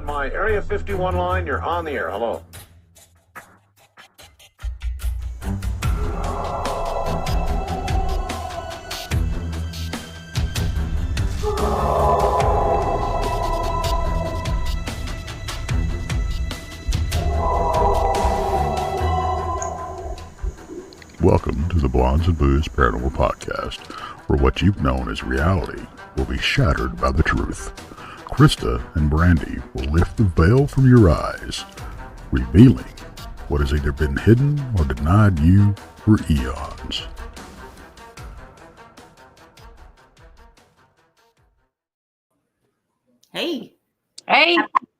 on my Area 51 line. You're on the air. Hello. Welcome to the Blondes and Booze Paranormal Podcast, where what you've known as reality will be shattered by the truth. Krista and Brandy will lift the veil from your eyes, revealing what has either been hidden or denied you for eons. Hey.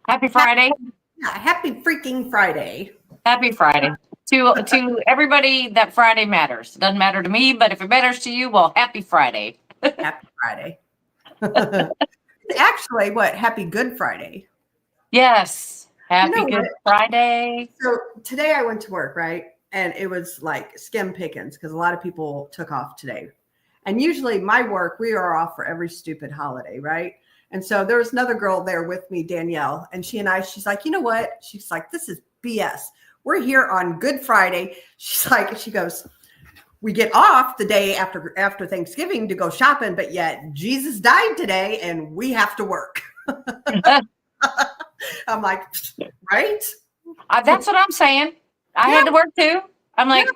Happy Friday. Happy freaking Friday. Happy Friday. To everybody that Friday matters. It doesn't matter to me, but if it matters to you, well, happy Friday. Happy Friday. Actually, happy Good Friday. Yes. Happy Good Friday. So today I went to work, right? And it was like skim pickings because a lot of people took off today. And usually my work, we are off for every stupid holiday, right? And so there was another girl there with me, Danielle, and she's like, you know what? She's like, this is BS. We're here on Good Friday. She goes, we get off the day after Thanksgiving to go shopping, but yet Jesus died today and we have to work. I'm like, right? That's what I'm saying. I had to work too. I'm like,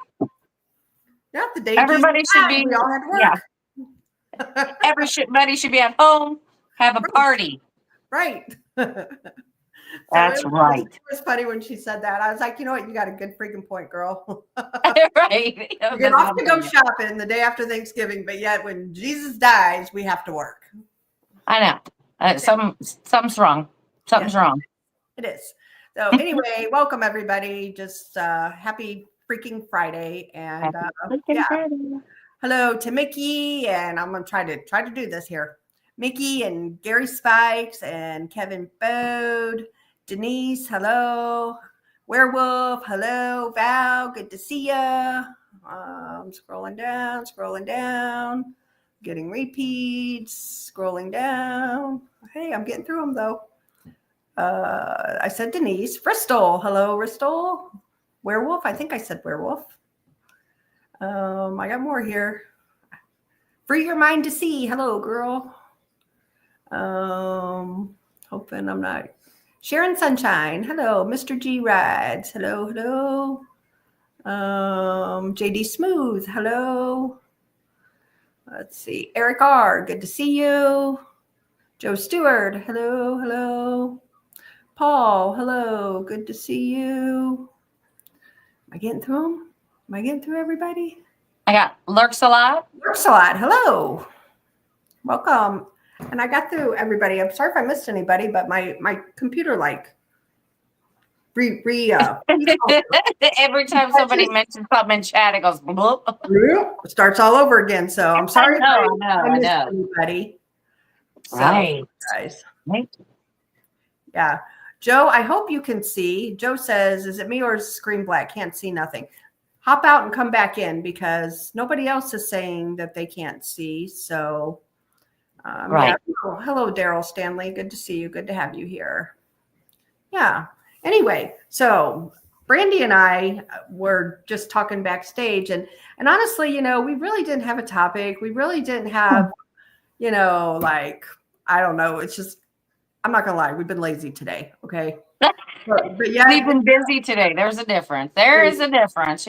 yeah, the day everybody Jesus should died, be. we all had to work. Yeah. Everybody should be at home, have a party. Right. That's right. It was funny when she said that. I was like, you know what? You got a good freaking point, girl. Right. You get off to go shopping the day after Thanksgiving, but yet when Jesus dies, we have to work. I know. Something's wrong. Something's wrong. It is. So anyway, welcome everybody. Just happy freaking Friday. And hello to Mickey. And I'm going to try to do this here. Mickey and Gary Spikes and Kevin Bode. Denise, hello. Werewolf, hello. Val, good to see ya. I'm scrolling down. Getting repeats, scrolling down. Hey, I'm getting through them though. I said Denise. Bristol, hello, Bristol. Werewolf, I think I said werewolf. I got more here. Free your mind to see. Hello, girl. Hoping I'm not. Sharon Sunshine. Hello, Mr. G Rides. Hello. JD Smooth. Hello. Let's see. Eric R. Good to see you. Joe Stewart. Hello. Paul. Hello. Good to see you. Am I getting through them? Am I getting through everybody? I got Lurks a lot. Hello. Welcome. And I got through everybody. I'm sorry if I missed anybody, but my computer every time somebody mentions something in chat, it goes bloop. It starts all over again. So I'm sorry I missed know. anybody. Right. So, guys. Right. Yeah. Joe, I hope you can see. Joe says, is it me or is the screen black? Can't see nothing. Hop out and come back in because nobody else is saying that they can't see. So right. Yeah. Hello, Daryl Stanley. Good to see you. Good to have you here. Yeah. Anyway, so Brandy and I were just talking backstage and honestly, we really didn't have a topic. We really didn't have, I don't know. It's just, I'm not going to lie. We've been lazy today. Okay. But yeah, we've been busy today. There's a difference. There is a difference.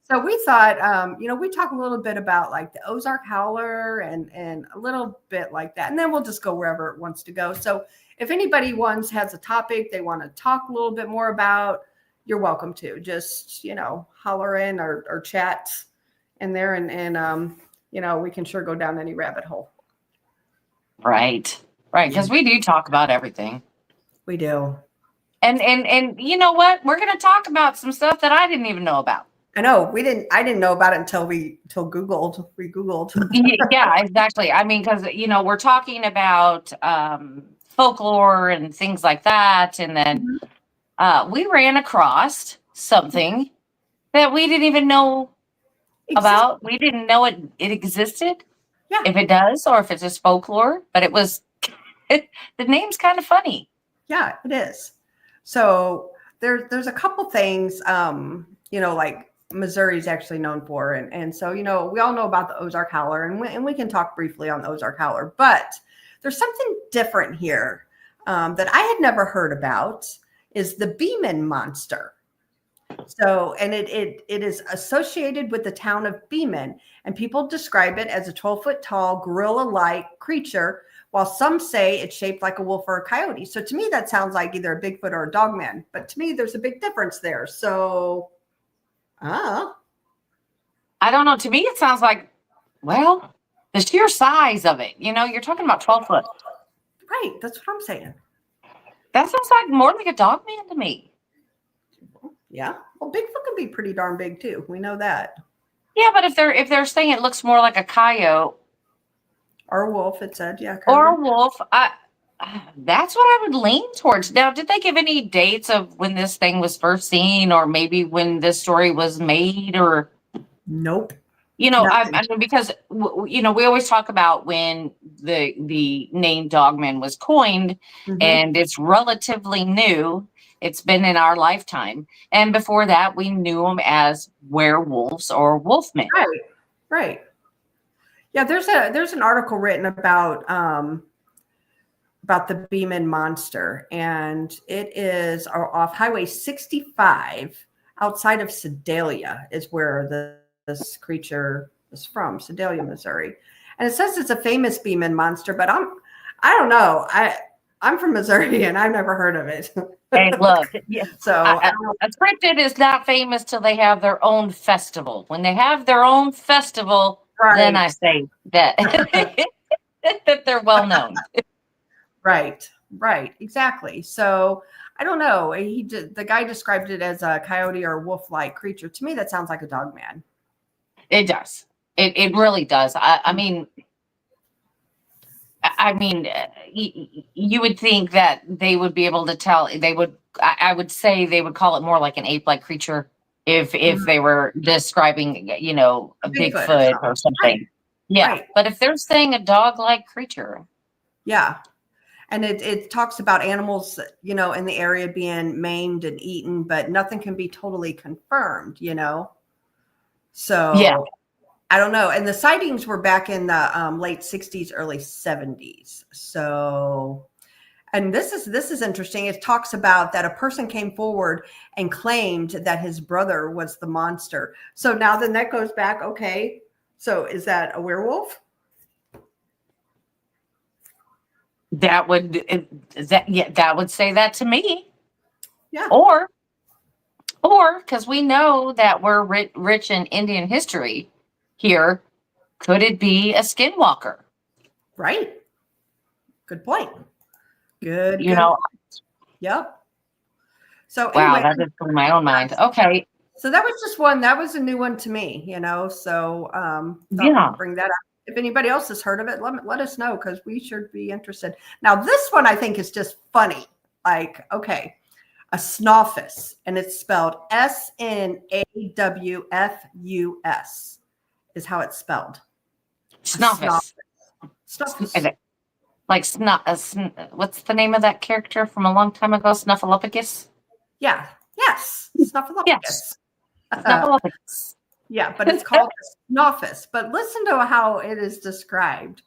So we thought, we talk a little bit about like the Ozark Howler and a little bit like that. And then we'll just go wherever it wants to go. So if anybody has a topic they want to talk a little bit more about, you're welcome to just, holler in or chat in there and we can sure go down any rabbit hole. Right. Because we do talk about everything. We do. And you know what? We're going to talk about some stuff that I didn't even know about. I know I didn't know about it until we Googled. Yeah, exactly. I mean, because, we're talking about folklore and things like that. And then we ran across something that we didn't even know about. We didn't know it existed. Yeah. If it does, or if it's just folklore, but it was The name's kind of funny. Yeah, it is. So there's a couple things, like Missouri is actually known for. And so, we all know about the Ozark Howler, and we can talk briefly on the Ozark Howler, but there's something different here that I had never heard about is the Beeman monster. So, and it is associated with the town of Beeman, and people describe it as a 12-foot tall gorilla-like creature, while some say it's shaped like a wolf or a coyote. So to me, that sounds like either a Bigfoot or a dogman, but to me, there's a big difference there. So, I don't know. To me, it sounds like, well, the sheer size of it, you're talking about 12 foot. Right. That's what I'm saying. That sounds like more like a dogman to me. Yeah. Well, Bigfoot can be pretty darn big too. We know that. Yeah, but if they're saying it looks more like a coyote or a wolf, it said, yeah. Or a wolf, that's what I would lean towards. Now, did they give any dates of when this thing was first seen, or maybe when this story was made, or? Nope. I mean, because we always talk about when the name Dogman was coined, and it's relatively new. It's been in our lifetime, and before that, we knew them as werewolves or wolfmen. Right. Yeah, there's an article written about the Beeman monster, and it is off Highway 65 outside of Sedalia is where this creature is from, Sedalia, Missouri. And it says it's a famous Beeman monster, but I don't know. I'm from Missouri and I've never heard of it. Hey, look. So a cryptid is not famous till they have their own festival. When they have their own festival, then I say that that they're well known. Right, exactly. So I don't know. The guy described it as a coyote or wolf-like creature. To me, that sounds like a dog man. It does. It really does. I mean, you would think that they would be able to tell. They would. I would say they would call it more like an ape-like creature if they were describing, a Bigfoot or something. Right. Yeah, right. But if they're saying a dog-like creature, yeah. And it talks about animals, in the area being maimed and eaten, but nothing can be totally confirmed, So yeah, I don't know. And the sightings were back in the late 60s, early 70s. So, and this is interesting. It talks about that a person came forward and claimed that his brother was the monster. So now then that goes back. Okay. So is that a werewolf? That would say that to me. Yeah. Or because we know that we're rich in Indian history here, could it be a skinwalker? Right. Good point. Good. Yep. So wow, anyway, that just blew my own mind. Okay. So that was just one. That was a new one to me. So bring that up. If anybody else has heard of it, let us know because we should be interested. Now, this one I think is just funny. Like, okay, a Snoffus, and it's spelled Snawfus is how it's spelled. Snoffus. Like what's the name of that character from a long time ago? Snuffleupagus? Yeah. Yes. Snuffleupagus. Yes. Snuffleupagus. Yeah, but it's called Snoffus. But listen to how it is described.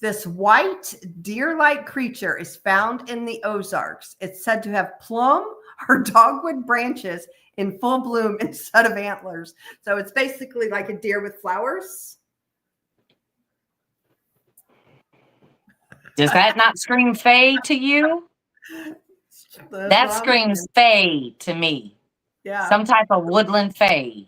This white deer-like creature is found in the Ozarks. It's said to have plum or dogwood branches in full bloom instead of antlers. So it's basically like a deer with flowers. Does that not scream fae to you? That screams fae to me. Yeah. Some type of woodland fae.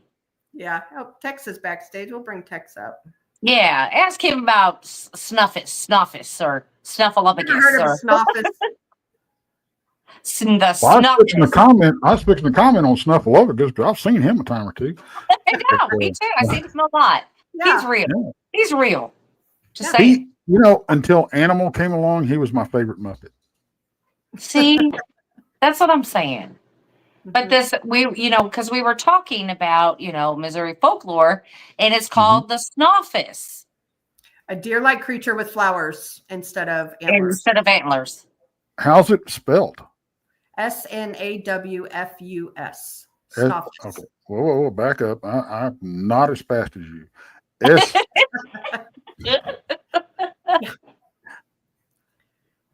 Yeah. Oh, Tex is backstage. We'll bring Tex up. Yeah. Ask him about Snoffus, or Snuffleupagus. Heard of Snoffus? I was fixing to comment on Snuffleupagus because I've seen him a time or two. Yeah, me too. I see him a lot. Yeah. He's real. Yeah. He's real. Just saying. Until Animal came along, he was my favorite Muppet. See, that's what I'm saying. But because we were talking about, Missouri folklore, and it's called the Snoffus. A deer-like creature with flowers instead of antlers. Instead of antlers. How's it spelled? Snawfus. Okay. Whoa, back up. I'm not as fast as you. S.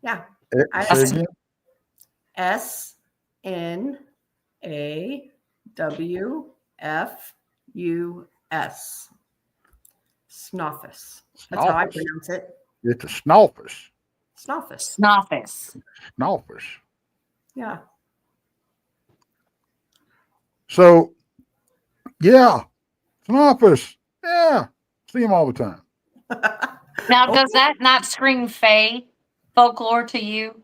Yeah. Say again? Snawfus. Snoffus. That's how I pronounce it. It's a Snoffus. Snoffus. Snoffus. Snoffus. Yeah. So, yeah, Snoffus. Yeah, see him all the time. Now, does that not scream Fae folklore to you?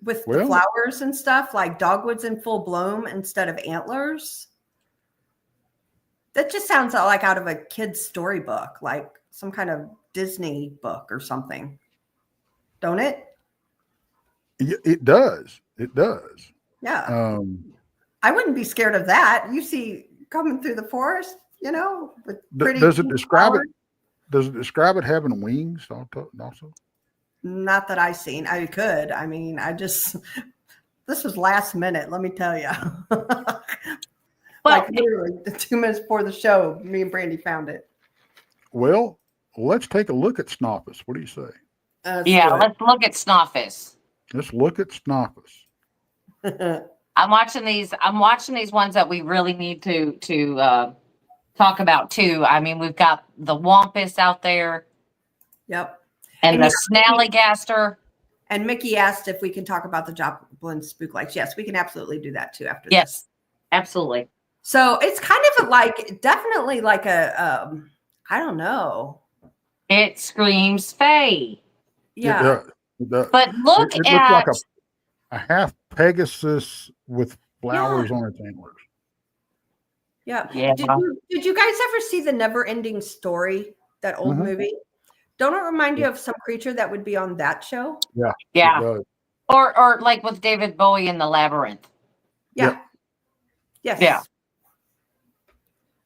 With the flowers and stuff, like dogwoods in full bloom instead of antlers. That just sounds like out of a kid's storybook, like some kind of Disney book or something. Don't it? It does. It does. Yeah. I wouldn't be scared of that. You see coming through the forest, with pretty does it describe flowers. it? Does it describe it having wings also? Not that I've seen. I could. I mean, this was last minute, let me tell you. Like literally 2 minutes before the show, me and Brandy found it. Well, let's take a look at Snoffus. What do you say? Let's look at Snoffus. Let's look at Snoffus. I'm watching these ones that we really need to talk about too. I mean, we've got the Wampus out there. Yep. And the Snallygaster. And Mickey asked if we can talk about the Joplin spook lights. Yes, we can absolutely do that too after this. Yes, absolutely. So it's kind of definitely like a, I don't know. It screams Fae. Yeah. But look it at looks like a half Pegasus with flowers on its antlers. Yeah. Yeah. Did you guys ever see the Never Ending Story, that old movie? Don't it remind you of some creature that would be on that show? Yeah. Yeah. Or like with David Bowie in the Labyrinth. Yeah. Yes. Yeah.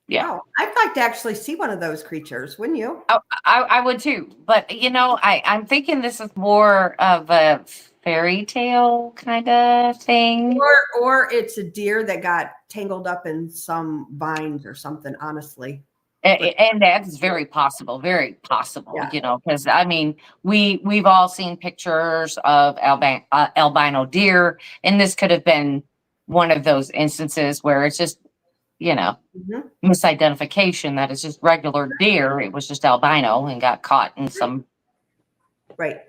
Yeah. Wow. I'd like to actually see one of those creatures, wouldn't you? Oh, I would too. But I'm thinking this is more of a fairy tale kind of thing. Or it's a deer that got tangled up in some vines or something, honestly. And that's very possible, because I mean, we've all seen pictures of albino deer, and this could have been one of those instances where it's just, misidentification that it's just regular deer. It was just albino and got caught in some. Right.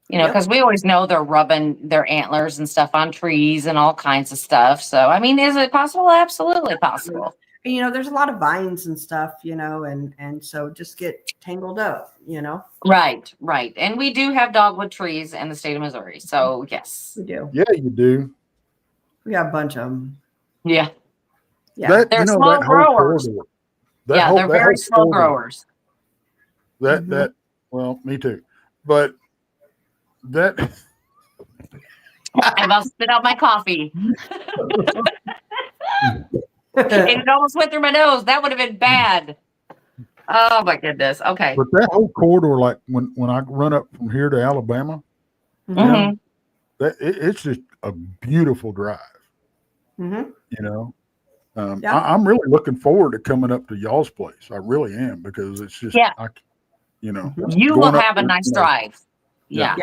Because we always know they're rubbing their antlers and stuff on trees and all kinds of stuff. So, I mean, is it possible? Absolutely possible. There's a lot of vines and stuff, and so just get tangled up, Right. And we do have dogwood trees in the state of Missouri. So, yes. We do. Yeah, you do. We got a bunch of them. Yeah. Yeah. They're slow growers. They're very slow growers. Well, me too. But that. I'm about to spit out my coffee. It almost went through my nose. That would have been bad. Oh my goodness. Okay. But that whole corridor, like when I run up from here to Alabama, it's just a beautiful drive. I'm really looking forward to coming up to y'all's place. I really am, because it's just, you will have a nice drive. Yeah.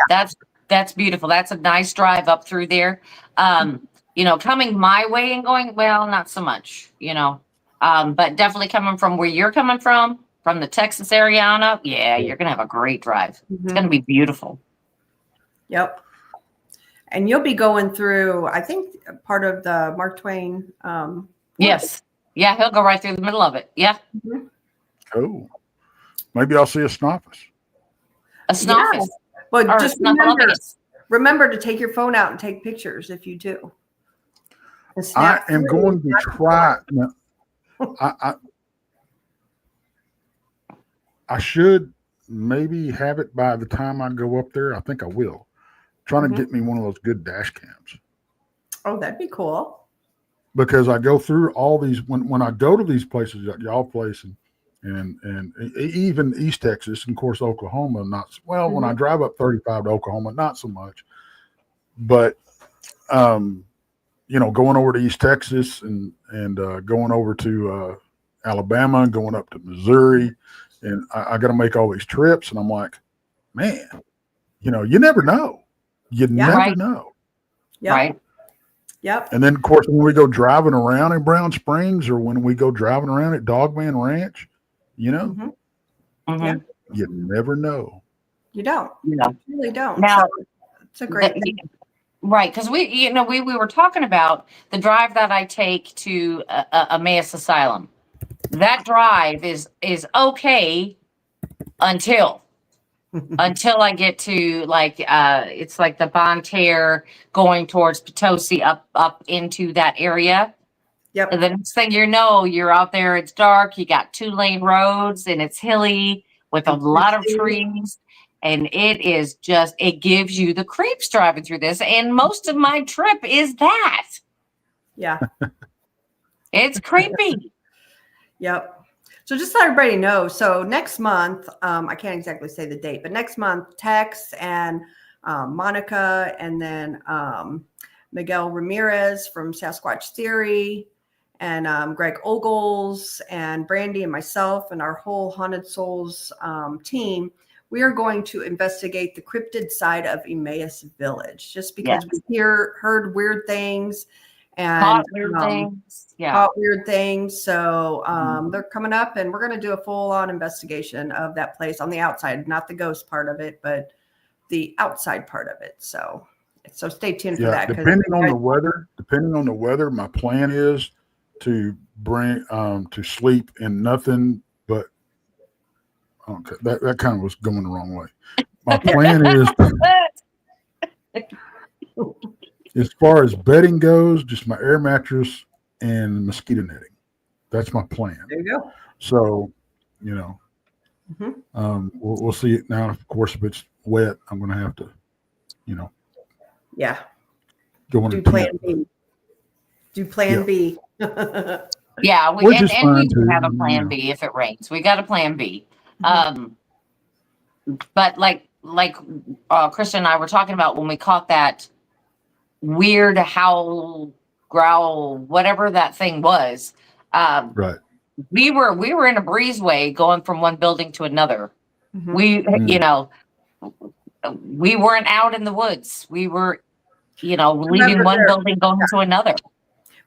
That's beautiful. That's a nice drive up through there. Coming my way and going, well, not so much, but definitely coming from where you're coming from the Texas area on up. Yeah, you're going to have a great drive. It's going to be beautiful. Yep. And you'll be going through, I think, part of the Mark Twain. Yes. Yeah, he'll go right through the middle of it. Yeah. Cool. Maybe I'll see a Snoffus. A Snoffus. Yeah. Well, just remember to take your phone out and take pictures if you do. I am going to try. Now, I should maybe have it by the time I go up there. I think I will. Trying to get me one of those good dash cams. Oh, that'd be cool. Because I go through all these when I go to these places, y'all place, and and even East Texas, and of course Oklahoma. Not well. When I drive up 35 to Oklahoma, not so much. But going over to East Texas and going over to Alabama, and going up to Missouri, and I got to make all these trips, and I'm like, man, you never know. You never know. Yep. Right. Yep. And then, of course, when we go driving around in Brown Springs, or when we go driving around at Dogman Ranch, you never know. You don't. You really don't. Now, so it's a great thing. Right, because we were talking about the drive that I take to Emmaus Asylum. That drive is okay until I get to it's like the Bonne Terre going towards Potosi up into that area. Yep. And the next thing you know, you're out there. It's dark. You got 2-lane roads, and it's hilly with a lot of trees. And it gives you the creeps driving through this. And most of my trip is that. Yeah. It's creepy. Yep. So just so everybody knows, so next month, I can't exactly say the date, but next month, Tex and Monica, and then Miguel Ramirez from Sasquatch Theory, and Greg Ogles, and Brandy, and myself, and our whole Haunted Souls team, we are going to investigate the cryptid side of Emmaus Village, just because we heard weird things and caught weird things. Yeah. Caught weird things. So they're coming up, and we're going to do a full-on investigation of that place on the outside, not the ghost part of it, but the outside part of it. So stay tuned for that. Depending on the weather, my plan is to bring to sleep in nothing but. Okay, that kind of was going the wrong way. My plan is, as far as bedding goes, just my air mattress and mosquito netting. That's my plan. There you go. So, we'll see it now. Of course, if it's wet, I'm going to have to, go into plan B. Do plan B. Yeah, we do have a plan B if it rains. We got a plan B. But like Krista and I were talking about when we caught that weird howl, growl, whatever that thing was. Right. We were in a breezeway going from one building to another. We weren't out in the woods. We were, leaving one building going to another.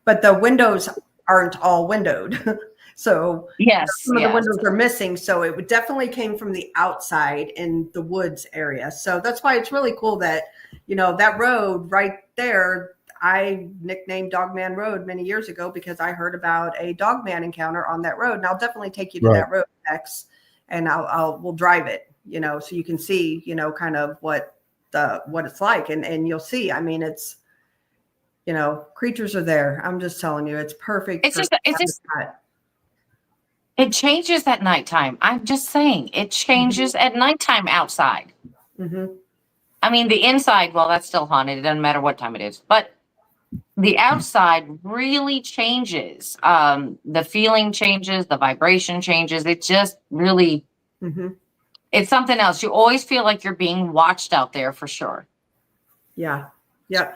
But the windows aren't all windowed. So some of the windows are missing. So it definitely came from the outside in the woods area. So that's why it's really cool that, that road right there, I nicknamed Dogman Road many years ago because I heard about a Dogman encounter on that road. And I'll definitely take you to that road next, and we'll drive it, so you can see, kind of what it's like. And you'll see, I mean, it's, creatures are there. I'm just telling you, it's perfect. It changes at nighttime. I'm just saying, it changes at nighttime outside. I mean, the inside, well, that's still haunted. It doesn't matter what time it is. But the outside really changes. The feeling changes. The vibration changes. It just really, it's something else. You always feel like you're being watched out there for sure. Yeah. Yeah.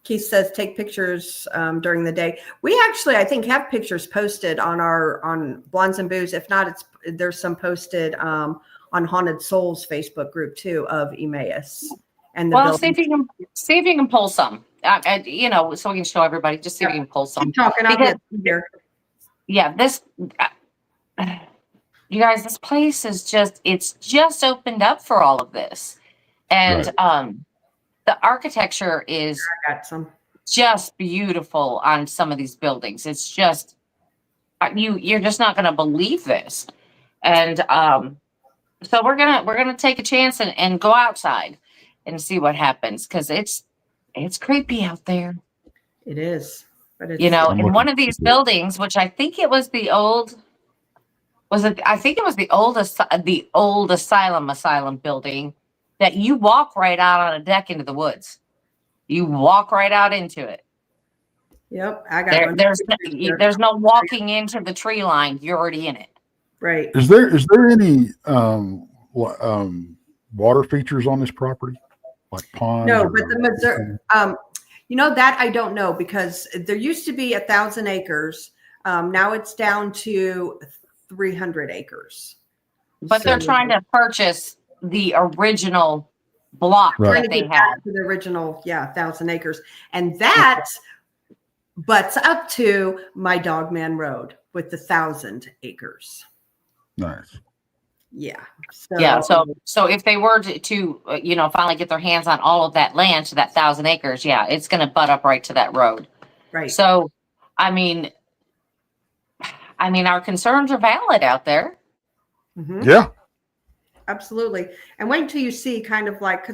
Keith says, take pictures during the day. We actually, I think, have pictures posted on Blondes and Booze. If not, there's some posted on Haunted Souls Facebook group too of Emmaus. And see if you can pull some. So we can show everybody. Just see if you can pull some. Keep talking out here. Yeah, you guys, this place is it's just opened up for all of this, and the architecture is just beautiful on some of these buildings. It's just you're just not going to believe this, and so we're gonna take a chance and go outside and see what happens, because it's creepy out there. It is, but it's, in one of these buildings, which I think it was the old. I think it was the old asylum building. That you walk right out on a deck into the woods. You walk right out into it. Yep, I got there's no walking into the tree line. You're already in it. Right. Is there any water features on this property, like ponds? No, but the Missouri, that I don't know, because there used to be 1,000 acres. Now it's down to 300 acres. But they're trying to purchase the original block that they had. To the original, 1,000 acres. And that butts up to my Dogman Road with the 1,000 acres. Nice. Yeah. So if they were to finally get their hands on all of that land to that 1,000 acres, it's going to butt up right to that road. Right. So, I mean, our concerns are valid out there. Mm-hmm. Yeah. Absolutely. And wait until you see kind of like,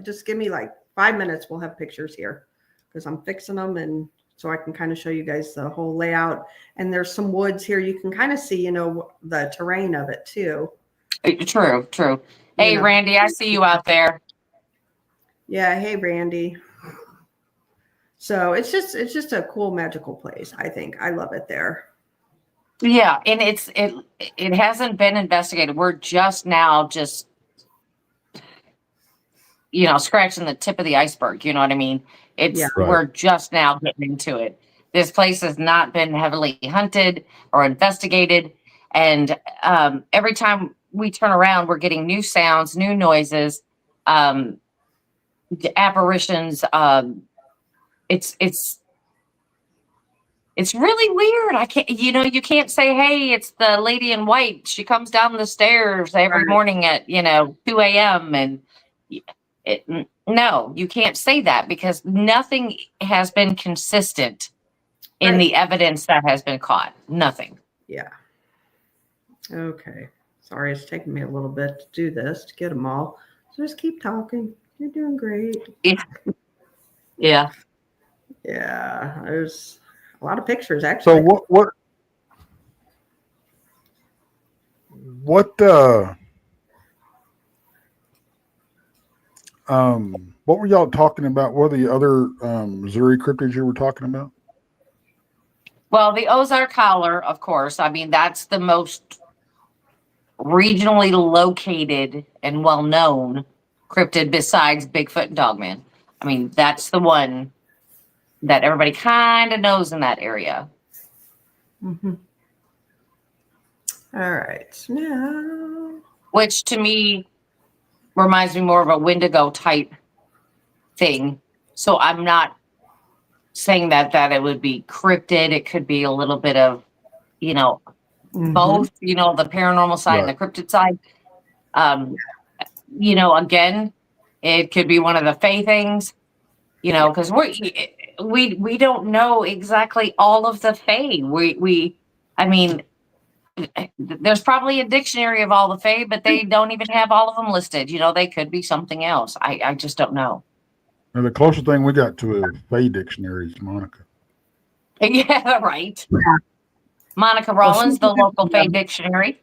just give me like 5 minutes. We'll have pictures here because I'm fixing them. And so I can kind of show you guys the whole layout. And there's some woods here. You can kind of see, the terrain of it too. True. Hey, Randy, I see you out there. Yeah. Hey, Randy. So it's just a cool, magical place. I think I love it there. Yeah. And it hasn't been investigated. We're just now scratching the tip of the iceberg. You know what I mean? We're just now getting into it. This place has not been heavily hunted or investigated. And every time we turn around, we're getting new sounds, new noises, apparitions. It's really weird. I can't, you can't say, hey, it's the lady in white. She comes down the stairs every morning at, 2 a.m. And no, you can't say that because nothing has been consistent in the evidence that has been caught. Nothing. Yeah. Okay. Sorry, it's taking me a little bit to do this, to get them all. So just keep talking. You're doing great. Yeah. Yeah. There's a lot of pictures, actually. So what were y'all talking about? What are the other Missouri cryptids you were talking about? Well, the Ozark Howler, of course. I mean, that's the most regionally located and well-known cryptid besides Bigfoot and Dogman. I mean, that's the one that everybody kind of knows in that area. Mm-hmm. All right. Now, which to me reminds me more of a Wendigo type thing. So I'm not saying that it would be cryptid. It could be a little bit of, both, the paranormal side and the cryptid side. Again, it could be one of the fae things, because we don't know exactly all of the fae. There's probably a dictionary of all the fae, but they don't even have all of them listed. They could be something else. I just don't know. And the closest thing we got to a fae dictionary is Monica. Yeah, right. Yeah. Monica Rawlins, the local fae dictionary.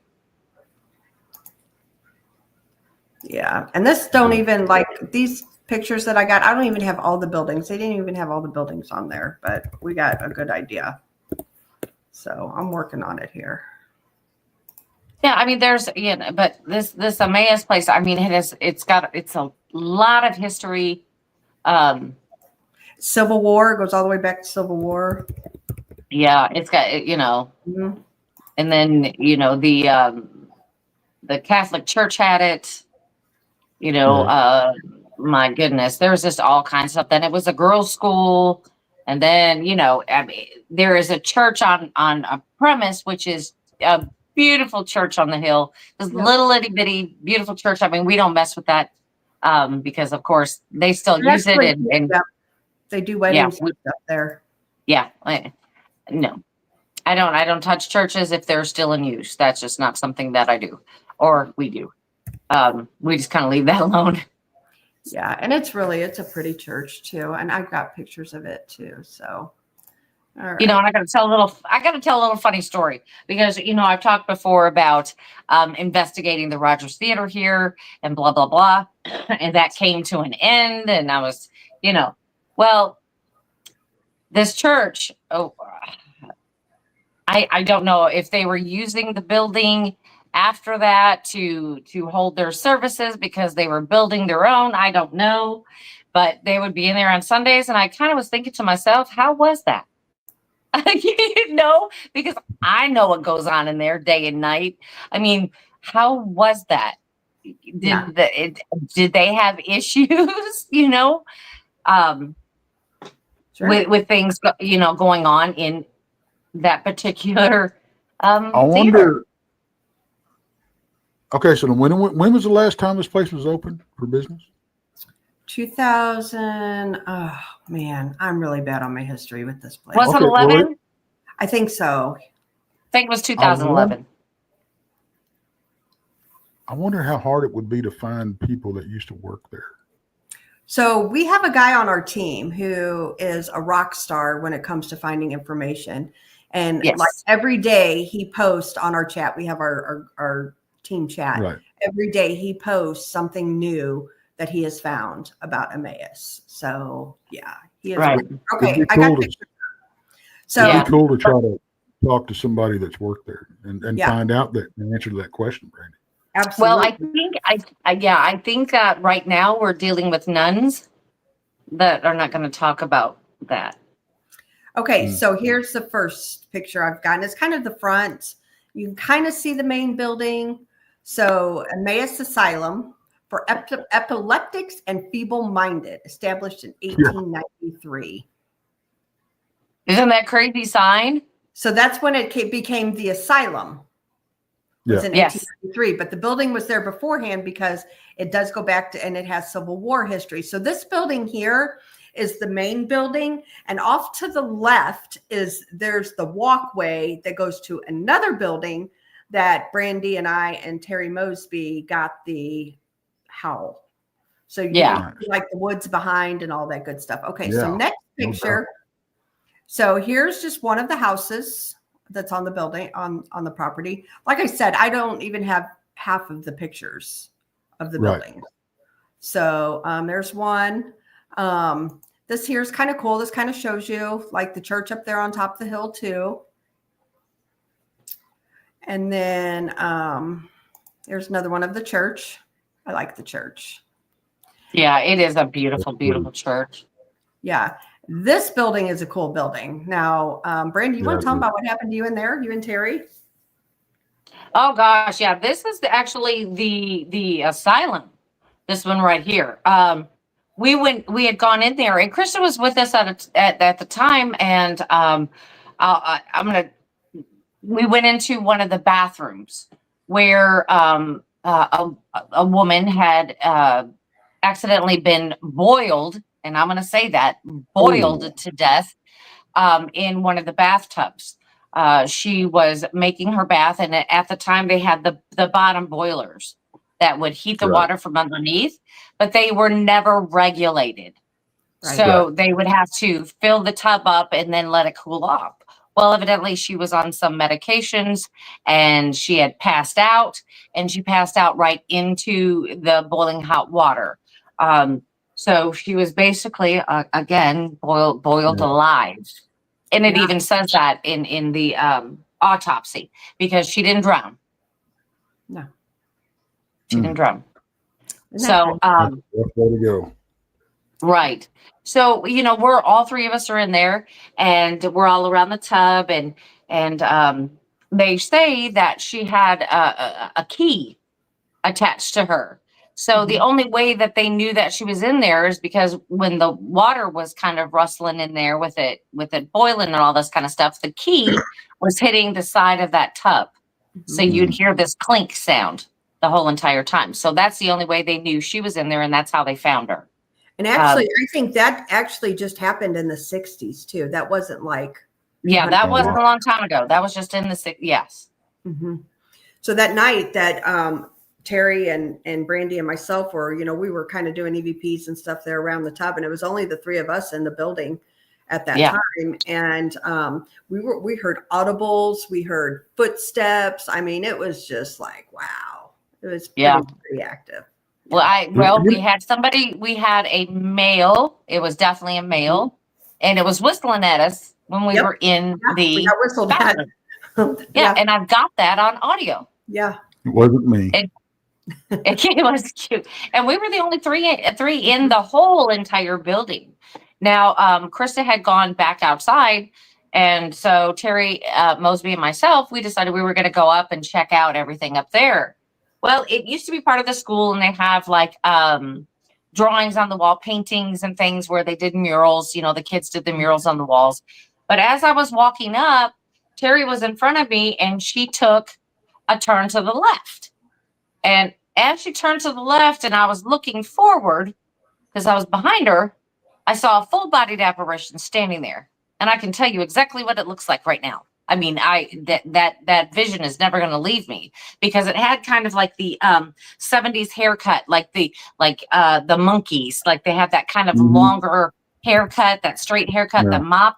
Yeah, and this don't even these pictures that I got. I don't even have all the buildings. They didn't even have all the buildings on there, but we got a good idea. So I'm working on it here. Yeah, I mean, there's but this Emmaus place. I mean, it's a lot of history. Civil War goes all the way back to Civil War. Yeah, it's got and then the Catholic Church had it. My goodness, there was just all kinds of stuff. Then it was a girls' school, and then there is a church on a premise, which is a beautiful church on the hill. This little itty bitty beautiful church. I mean, we don't mess with that because, of course, they still use it, and they do weddings up there. Yeah, no, I don't touch churches if they're still in use. That's just not something that I do, or we do. We just kind of leave that alone. Yeah, and it's a pretty church too, and I've got pictures of it too. So, all right. And I got to tell a little funny story because I've talked before about investigating the Rogers Theater here and blah blah blah, and that came to an end, and I was, this church. Oh, I don't know if they were using the building after that to hold their services because they were building their own. I don't know, but they would be in there on Sundays, and I kind of was thinking to myself, how was that? Because I know what goes on in there day and night. I mean, how was that? Did they have issues? Sure. With things going on in that particular I theater. wonder. Okay, so when was the last time this place was open for business? 2000. Oh man, I'm really bad on my history with this place. Was it Okay, well, 11? I think so. I think it was 2011. I wonder how hard it would be to find people that used to work there. So we have a guy on our team who is a rock star when it comes to finding information. And Yes. like every day he posts on our chat, we have our team chat. Right. Every day he posts something new that he has found about Emmaus. So yeah, he is. Right. Okay, It'd be I got cool to- pictures. So Yeah. It'd be cool to try to talk to somebody that's worked there and Yeah. find out the answer to that question, Brandy. absolutely. Well, I think that right now we're dealing with nuns that are not going to talk about that. Okay, so here's the first picture I've gotten. It's kind of the front. You can kind of see the main building. So Emmaus Asylum for Epileptics and Feeble-Minded, established in 1893. Isn't that crazy sign? So that's when it became the asylum. It was in Yes. 1893, but the building was there beforehand because it does go back to, and it has Civil War history. So this building here is the main building, and off to the left there's the walkway that goes to another building that Brandy and I and Terry Mosby got the howl. So Yeah. like the woods behind and all that good stuff. Okay, so Yeah. next picture. So here's just one of the houses that's on the building, on the property. Like I said, I don't even have half of the pictures of the Right. building. So there's one. This here is kind of cool. This kind of shows you like the church up there on top of the hill too. And then there's another one of the church. I like the church. Yeah, it is a beautiful, beautiful church. Yeah. This building is a cool building. Now, Brandon, you want to tell them Yeah. about what happened to you in there, you and Terry? Oh gosh, yeah. This is actually the asylum. This one right here. We had gone in there, and Krista was with us at the time, and we went into one of the bathrooms where a woman had accidentally been boiled, and I'm going to say that, boiled to death in one of the bathtubs. She was making her bath, and at the time they had the bottom boilers that would heat the water from underneath, but they were never regulated. Right. So they would have to fill the tub up and then let it cool off. Well, evidently she was on some medications and she had passed out, and she passed out right into the boiling hot water. So she was basically, again, boiled alive. And it even says that in the autopsy, because she didn't drown. No. She didn't drown. Isn't So, That's the way to go. right. So, we're all three of us are in there, and we're all around the tub, and they say that she had a key attached to her. So the only way that they knew that she was in there is because when the water was kind of rustling in there with it boiling and all this kind of stuff, the key was hitting the side of that tub. So you'd hear this clink sound the whole entire time. So that's the only way they knew she was in there, and that's how they found her. And actually, I think that actually just happened in the 60s too. That wasn't like. Yeah, that wasn't a long time ago. That was just in the 60s. Yes. Mm-hmm. So that night that Terry and Brandy and myself were, we were kind of doing EVPs and stuff there around the tub, and it was only the three of us in the building at that time. And we heard audibles, we heard footsteps. I mean, it was just like, wow, it was pretty active. Well, we had a male. It was definitely a male, and it was whistling at us when we were in the we got whistled at. Yeah, and I've got that on audio. Yeah. It wasn't me. It was cute. And we were the only three in the whole entire building. Now, Krista had gone back outside. And so Terry Mosby and myself, we decided we were going to go up and check out everything up there. Well, it used to be part of the school, and they have like drawings on the wall, paintings and things where they did murals. You know, the kids did the murals on the walls. But as I was walking up, Terry was in front of me, and she took a turn to the left. And as she turned to the left and I was looking forward because I was behind her, I saw a full-bodied apparition standing there. And I can tell you exactly what it looks like right now. I mean, that vision is never going to leave me, because it had kind of like the 70s haircut, like the monkeys, like they have that kind of longer haircut, that straight haircut, the mop.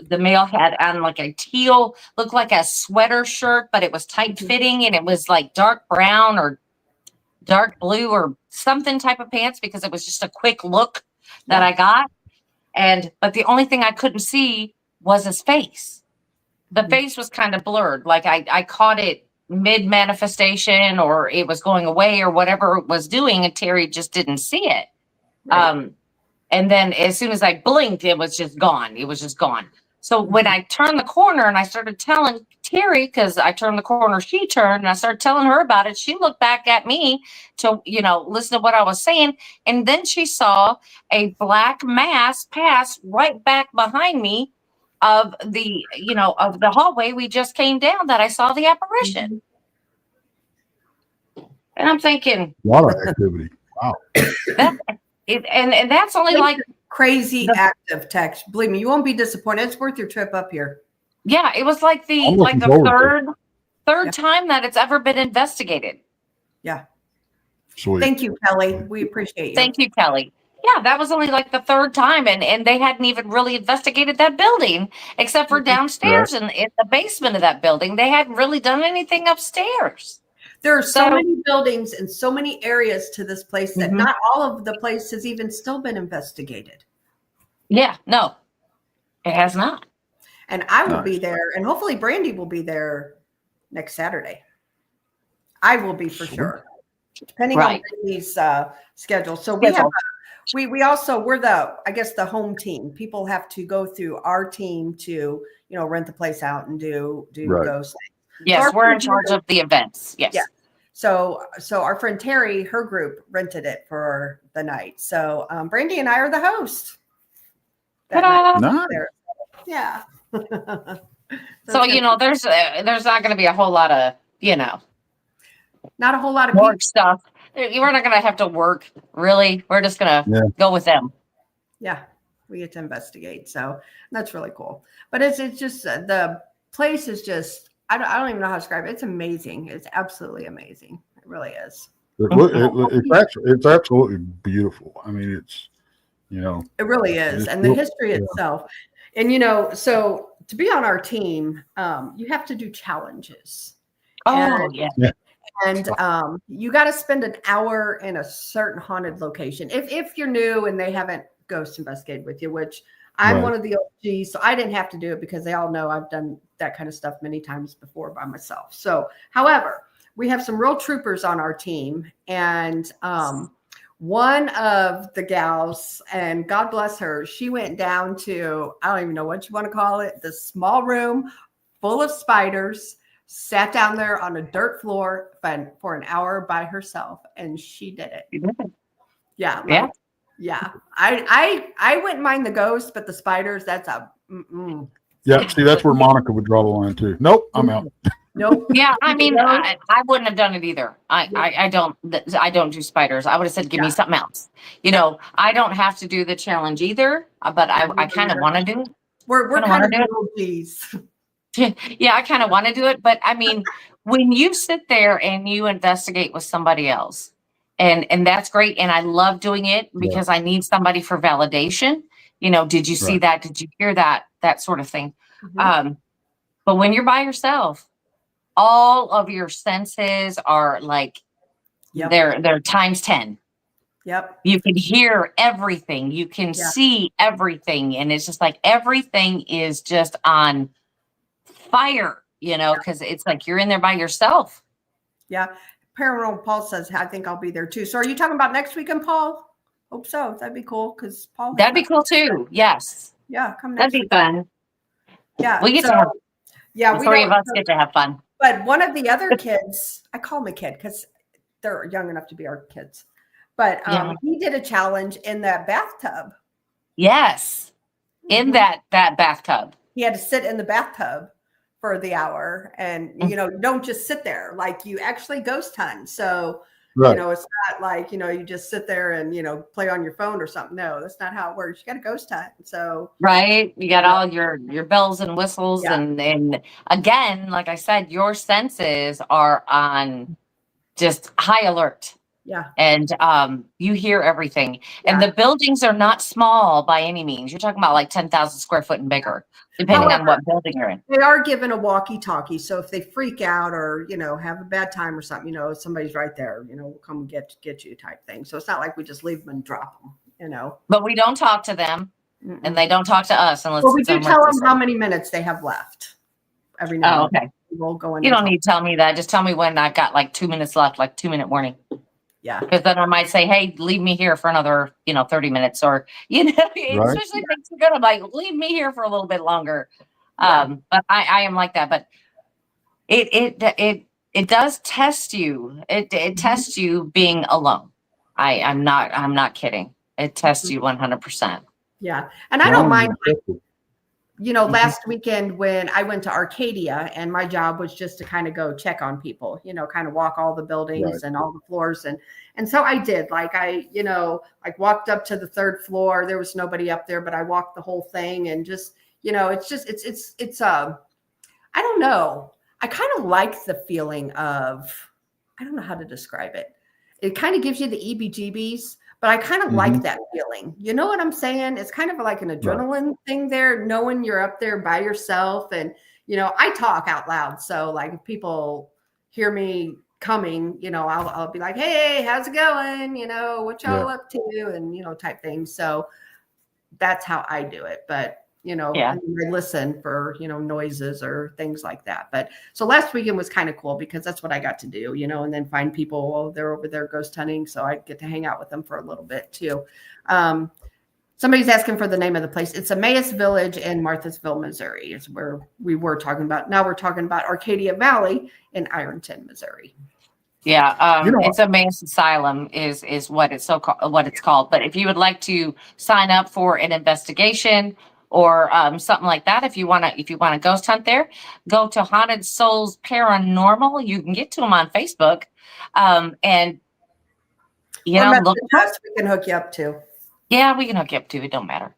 The male had on like a teal, looked like a sweater shirt, but it was tight fitting, and it was like dark brown or dark blue or something type of pants, because it was just a quick look that I got. But the only thing I couldn't see was his face. The face was kind of blurred. Like I caught it mid manifestation, or it was going away, or whatever it was doing, and Terry just didn't see it. Right. And then as soon as I blinked, it was just gone. It was just gone. So when I turned the corner and I started telling Terry, because I turned the corner, she turned, and I started telling her about it. She looked back at me to, listen to what I was saying. And then she saw a black mass pass right back behind me of the hallway we just came down, that I saw the apparition. And I'm thinking, a lot of activity. Wow. And that's only like crazy active text. Believe me, you won't be disappointed. It's worth your trip up here. Yeah, it was like the third time that it's ever been investigated. Yeah. Sweet. Thank you, Kelly. We appreciate you. Thank you, Kelly. Yeah, that was only like the third time, and they hadn't even really investigated that building, except for downstairs in the basement of that building. They hadn't really done anything upstairs. There are so many buildings and so many areas to this place that not all of the place has even still been investigated. Yeah, no, it has not. And I will be there, and hopefully Brandy will be there next Saturday. I will be for sure, depending on Brandy's schedule. So we have, we're the home team. People have to go through our team to, rent the place out and do those things. Yes, we're in charge of the events. Yes. Yeah. So our friend Terry, her group rented it for the night. So Brandy and I are the host. Nice. Yeah. So there's not going to be a whole lot of not a whole lot of work stuff. We're not going to have to work, really. We're just going to go with them. Yeah, we get to investigate. So that's really cool. But it's just the place is just. I don't even know how to describe it. It's amazing. It's absolutely amazing. It really is. It's absolutely beautiful. I mean, it's, it really is. And the history itself. And, so to be on our team, you have to do challenges. And you got to spend an hour in a certain haunted location. If you're new and they haven't ghost investigated with you, which I'm one of the OGs, so I didn't have to do it because they all know I've done that kind of stuff many times before by myself. So, however, we have some real troopers on our team, and one of the gals, and God bless her, she went down to, I don't even know what you want to call it, the small room full of spiders, sat down there on a dirt floor for an hour by herself, and she did it. Yeah. Yeah, I wouldn't mind the ghosts, but the spiders, that's a. Yeah, see, that's where Monica would draw the line too. Nope, I'm out. Nope. Yeah, I mean, I wouldn't have done it either. I don't do spiders. I would have said, give me something else. I don't have to do the challenge either, but I kind of want to do it. We're kind of OGs. Yeah, I kind of want to do it, but I mean, when you sit there and you investigate with somebody else. And that's great. And I love doing it because I need somebody for validation. Did you see that? Did you hear that? That sort of thing. But when you're by yourself, all of your senses are like, they're times 10. Yep. You can hear everything. You can see everything. And it's just like everything is just on fire, because it's like you're in there by yourself. Yeah. Paranormal Paul says, I think I'll be there too. So are you talking about next weekend, Paul? Hope so. That'd be cool because Paul. That'd be cool too. Yes. Yeah. Come next That'd be fun. Yeah. We get to have, yeah. the three of us get to have fun. But one of the other kids, I call him a kid because they're young enough to be our kids. But he did a challenge in that bathtub. Yes. In that bathtub. He had to sit in the bathtub for the hour. And, don't just sit there. Like you actually ghost hunt. So, it's not like, you just sit there and, play on your phone or something. No, that's not how it works. You got to ghost hunt. So. Right. You got all your bells and whistles. Yeah. And again, like I said, your senses are on just high alert. Yeah. And you hear everything. And the buildings are not small by any means. You're talking about like 10,000 square foot and bigger, depending on what building you're in. They are given a walkie-talkie. So if they freak out or, have a bad time or something, somebody's right there, we'll come get you type thing. So it's not like we just leave them and drop them, But we don't talk to them and they don't talk to us unless we do tell them how many minutes they have left every now and then. Okay. We'll go in. You don't need to tell me that. Just tell me when I've got like 2 minutes left, like 2-minute warning. Yeah. Because then I might say, hey, leave me here for another, 30 minutes or, especially if things are good. I'm like, leave me here for a little bit longer. Yeah. But I am like that. But it does test you. It tests you being alone. I'm not kidding. It tests you 100%. Yeah. And I don't mind. Last weekend when I went to Arcadia and my job was just to kind of go check on people, kind of walk all the buildings and all the floors. And so I did, like, I walked up to the 3rd floor. There was nobody up there, but I walked the whole thing and just, it's I don't know. I kind of like the feeling of, I don't know how to describe it. It kind of gives you the EBGBs. But I kind of like that feeling. You know what I'm saying? It's kind of like an adrenaline thing there, knowing you're up there by yourself. And, I talk out loud. So like if people hear me coming, I'll be like, hey, how's it going? What y'all up to? And, type things. So that's how I do it. But, I listen for, noises or things like that. But so last weekend was kind of cool because that's what I got to do, and then find people, they're over there ghost hunting. So I get to hang out with them for a little bit too. Somebody's asking for the name of the place. It's Emmaus Village in Marthasville, Missouri is where we were talking about. Now we're talking about Arcadia Valley in Ironton, Missouri. Yeah, it's Emmaus Asylum is what it's what it's called. But if you would like to sign up for an investigation or something like that, if you want to ghost hunt there, go to Haunted Souls Paranormal. You can get to them on Facebook, and look. We can hook you up to. Yeah, we can hook you up to. It don't matter,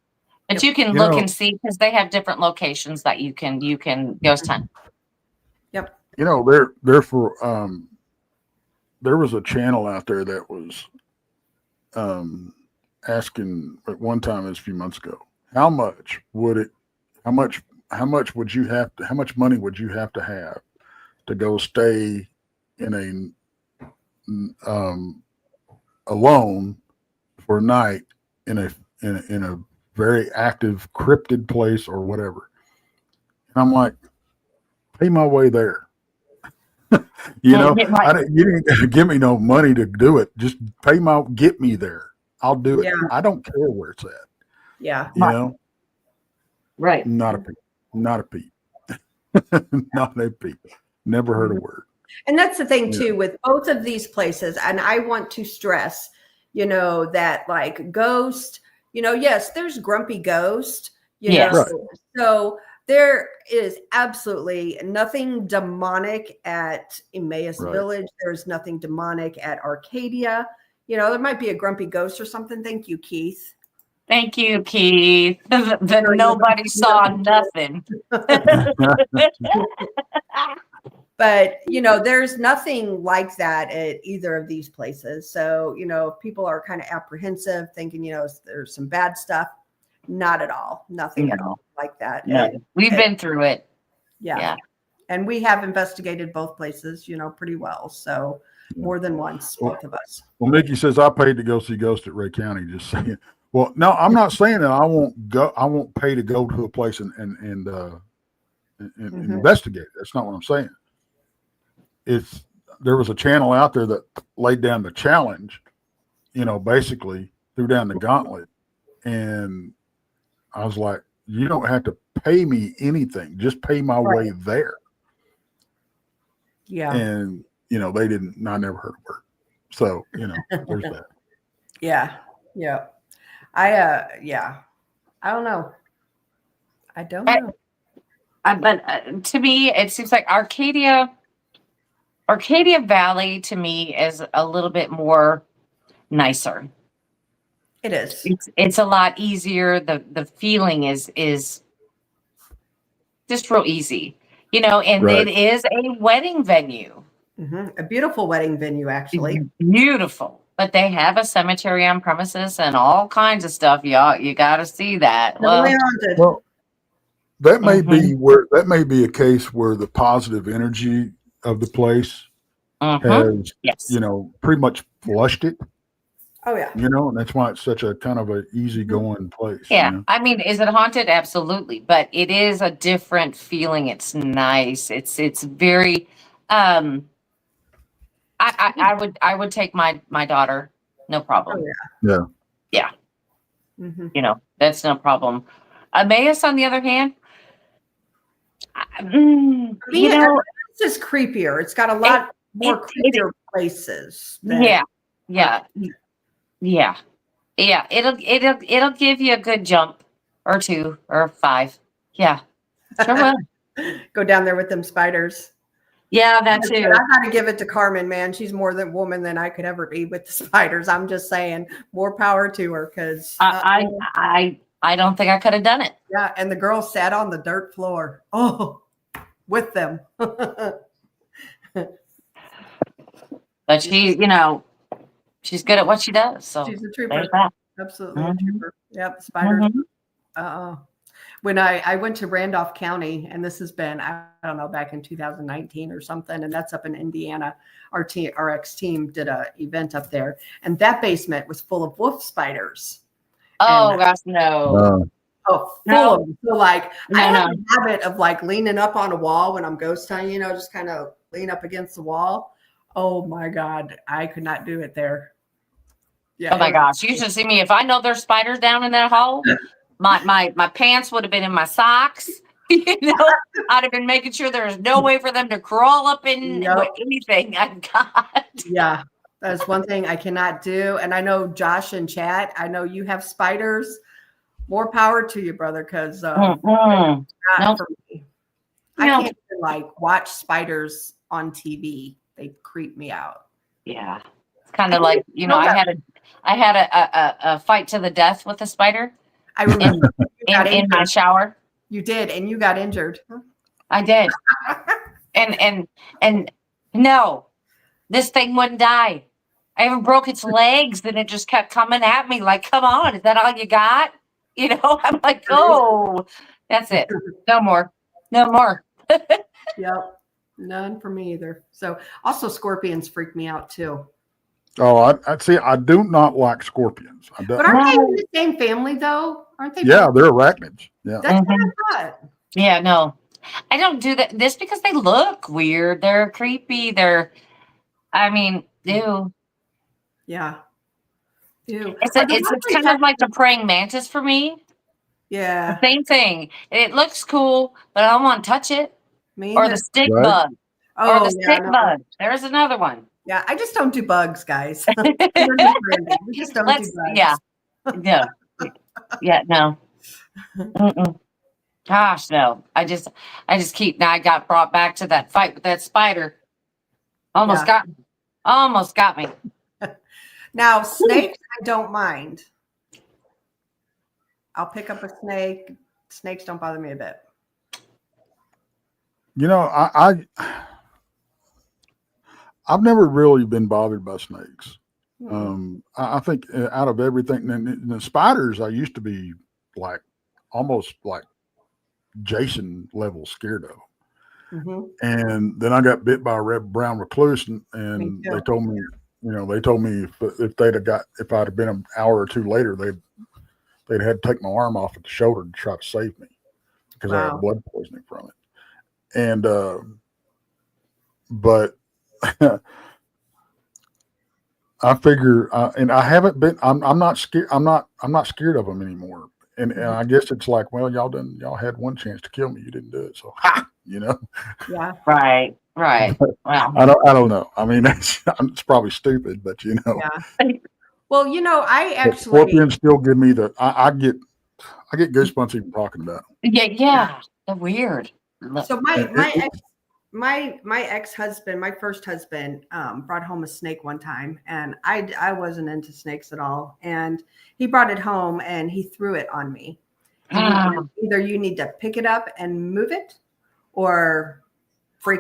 but you can look and see because they have different locations that you can ghost hunt. Yep. They're for there was a channel out there that was asking at one time, a few months ago, how much money would you have to have to go stay in alone for a night in a very active cryptid place or whatever? And I'm like, pay my way there. You didn't give me no money to do it. Just get me there. I'll do it. Yeah. I don't care where it's at. Yeah. Right. Not a peep. Not a peep. Not a peep. Never heard a word. And that's the thing too, with both of these places. And I want to stress, that like Ghost, yes, there's Grumpy Ghost, Right. So there is absolutely nothing demonic at Emmaus Village. There's nothing demonic at Arcadia. There might be a Grumpy Ghost or something. Thank you, Keith. Thank you, Keith. Nobody saw nothing. But, there's nothing like that at either of these places. So, if people are kind of apprehensive, thinking, there's some bad stuff, not at all. Nothing at all like that. No. We've been through it. Yeah. And we have investigated both places, pretty well. So more than once, both of us. Well, Mickey says I paid to go see Ghost at Ray County. Just saying. Well, no, I'm not saying that I won't go. I won't pay to go to a place and investigate. That's not what I'm saying. There was a channel out there that laid down the challenge, basically threw down the gauntlet, and I was like, you don't have to pay me anything, just pay my way there. Yeah. And they didn't. I never heard of her. So there's that. Yeah. I don't know. I don't know. But to me, it seems like Arcadia Valley to me is a little bit more nicer. It is. It's a lot easier. The feeling is just real easy, and Right. it is a wedding venue. A beautiful wedding venue, actually. Beautiful. But they have a cemetery on premises and all kinds of stuff. You got to see that. Well, that may be a case where the positive energy of the place has, pretty much flushed it. Oh yeah. And that's why it's such a kind of a easy-going place. Yeah. I mean, is it haunted? Absolutely. But it is a different feeling. It's nice. It's very I would take my daughter, no problem. Oh, yeah. That's no problem. Emmaus, on the other hand, it's just creepier. It's got a lot more creepier places. Yeah. It'll give you a good jump or 2 or 5. Yeah, sure will. Go down there with them spiders. Yeah, that too. I got to give it to Carmen, man. She's more than woman than I could ever be with the spiders. I'm just saying, more power to her, because I don't think I could have done it. Yeah, and the girl sat on the dirt floor. Oh, with them. But she's good at what she does. So she's a trooper. Absolutely a trooper. Yep, spiders. When I went to Randolph County, and this has been, I don't know, back in 2019 or something, and that's up in Indiana. Our ex team did a event up there, and that basement was full of wolf spiders. Oh gosh, no. Full of them. So I have a habit of leaning up on a wall when I'm ghost hunting, just kind of lean up against the wall. Oh my God, I could not do it there. Yeah. Oh my gosh, you should see me. If I know there's spiders down in that hole, my pants would have been in my socks. I'd have been making sure there's no way for them to crawl up in anything I've got. Yeah, that's one thing I cannot do. And I know Josh and Chad, I know you have spiders. More power to you, brother, because not for me. I can't even watch spiders on TV. They creep me out. Yeah, it's kind of like I had a fight to the death with a spider. I remember in my shower. You did, and you got injured. I did. and no, this thing wouldn't die. I even broke its legs, and it just kept coming at me like, come on, is that all you got? I'm like, oh, that's it. No more. Yep. None for me either. So also scorpions freak me out too. Oh, I'd say I do not like scorpions. But aren't they in the same family though? Aren't they? Yeah, they're arachnids. Yeah. That's what I thought. Yeah, no. I don't do that. This because they look weird. They're creepy. Ew. Yeah. Ew. It's kind of like the praying mantis for me. Yeah. Same thing. It looks cool, but I don't want to touch it. Or the stick bug. Oh, or the stick bug. There's another one. Yeah, I just don't do bugs, guys. We just don't do bugs. Yeah. No. Yeah, no. Mm-mm. Gosh, no. I just keep. Now I got brought back to that fight with that spider. Almost got me. Now snakes, I don't mind. I'll pick up a snake. Snakes don't bother me a bit. I've never really been bothered by snakes. I think out of everything, and the spiders, I used to be almost like Jason level scared of. Mm-hmm. And then I got bit by a red brown recluse, and Me too. they told me, if I'd have been an hour or two later, they'd had to take my arm off at the shoulder to try to save me because I Wow. had blood poisoning from it. And but I figure, and I haven't been. I'm not scared. I'm not scared of them anymore. And I guess it's like, well, y'all had one chance to kill me, you didn't do it, so ha, Yeah. Right. Well, I don't know. I mean, it's probably stupid, but Yeah. Well, I actually scorpions still give me I get goosebumps even talking about them. yeah. They're weird. So my ex-husband, my first husband, brought home a snake one time, and I wasn't into snakes at all. And he brought it home and he threw it on me. And he said, either you need to pick it up and move it, or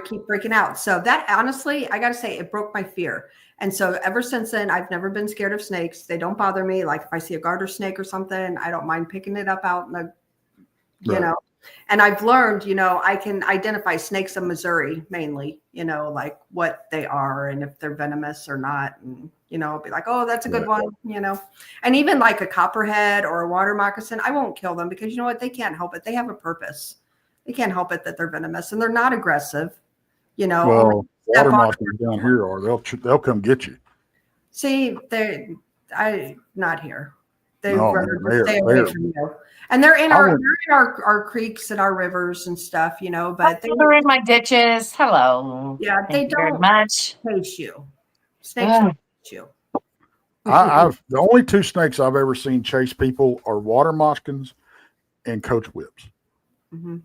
keep freaking out. So that, honestly, I got to say, it broke my fear. And so ever since then, I've never been scared of snakes. They don't bother me. Like if I see a garter snake or something, I don't mind picking it up out in the, And I've learned, I can identify snakes of Missouri mainly, like what they are and if they're venomous or not. And, I'll be like, oh, that's a good one, And even like a copperhead or a water moccasin, I won't kill them because you know what? They can't help it. They have a purpose. They can't help it that they're venomous and they're not aggressive, Well, water moccasins down here they'll come get you. See, I not here. They No, rather stay away from you. And they're in our creeks and our rivers and stuff, but they're in my ditches. Hello. Yeah, they don't very much chase you. Snakes don't chase you. The only two snakes I've ever seen chase people are water moccasins and coach whips. Mm-hmm.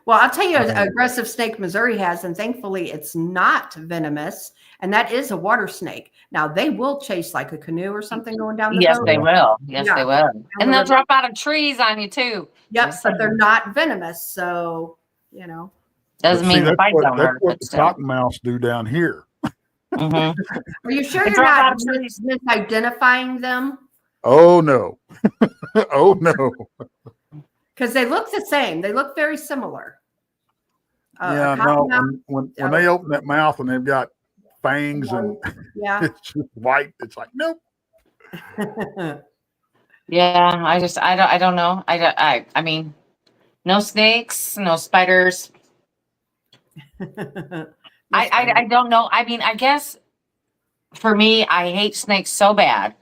Well, I'll tell you, an aggressive snake Missouri has, and thankfully it's not venomous, and that is a water snake. Now, they will chase like a canoe or something going down the road. Yes, they will. They will. And they'll drop out of trees on you, too. Yep, but they're not venomous, so, Doesn't mean the bite don't hurt. That's what the cottonmouths do down here. Mm-hmm. Are you sure you're not misidentifying them? Oh, no. Oh, no. Because they look the same. They look very similar. When they open that mouth and they've got fangs and it's just white, it's like, nope. Yeah, I don't know. I mean, no snakes, no spiders. I don't know. I mean, I guess for me, I hate snakes so bad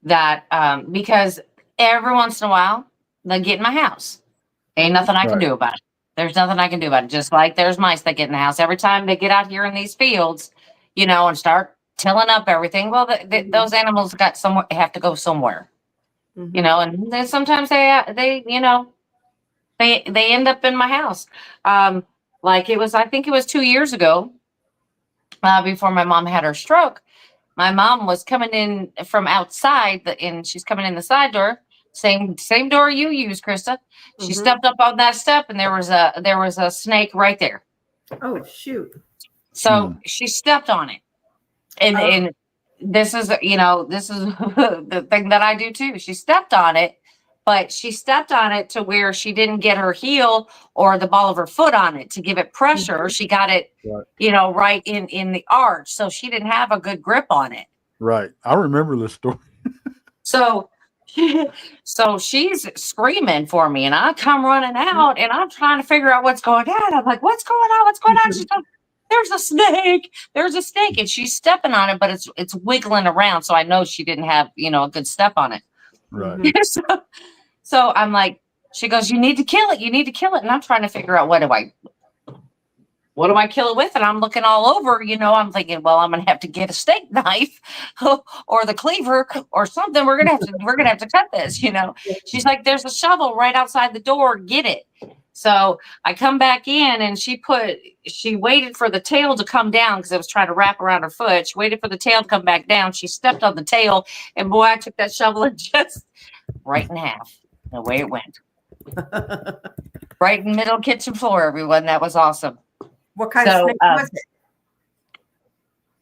that because every once in a while they get in my house. Ain't nothing I can do about it. There's nothing I can do about it. Just like there's mice that get in the house. Every time they get out here in these fields, and start tilling up everything. Well, those animals have to go somewhere, and then sometimes they end up in my house. Like I think it was 2 years ago, before my mom had her stroke. My mom was coming in from outside and she's coming in the side door. Same door you use, Krista. She stepped up on that step and there was a snake right there. Oh, shoot. So she stepped on it. And this is the thing that I do too. She stepped on it, but she stepped on it to where she didn't get her heel or the ball of her foot on it to give it pressure. She got it, right in the arch. So she didn't have a good grip on it. Right. I remember this story. So she's screaming for me and I come running out and I'm trying to figure out what's going on. I'm like, what's going on? What's going on? She's going, there's a snake. There's a snake. And she's stepping on it, but it's wiggling around. So I know she didn't have, a good step on it. Right. So I'm like, she goes, you need to kill it. You need to kill it. And I'm trying to figure out what do I kill it with? And I'm looking all over, I'm thinking, well, I'm going to have to get a steak knife or the cleaver or something. We're going to have to cut this, She's like, there's a shovel right outside the door. Get it. So I come back in and she waited for the tail to come down because it was trying to wrap around her foot. She waited for the tail to come back down. She stepped on the tail and boy, I took that shovel and just right in half the way it went. Right in the middle kitchen floor, everyone. That was awesome. What kind of snake was it?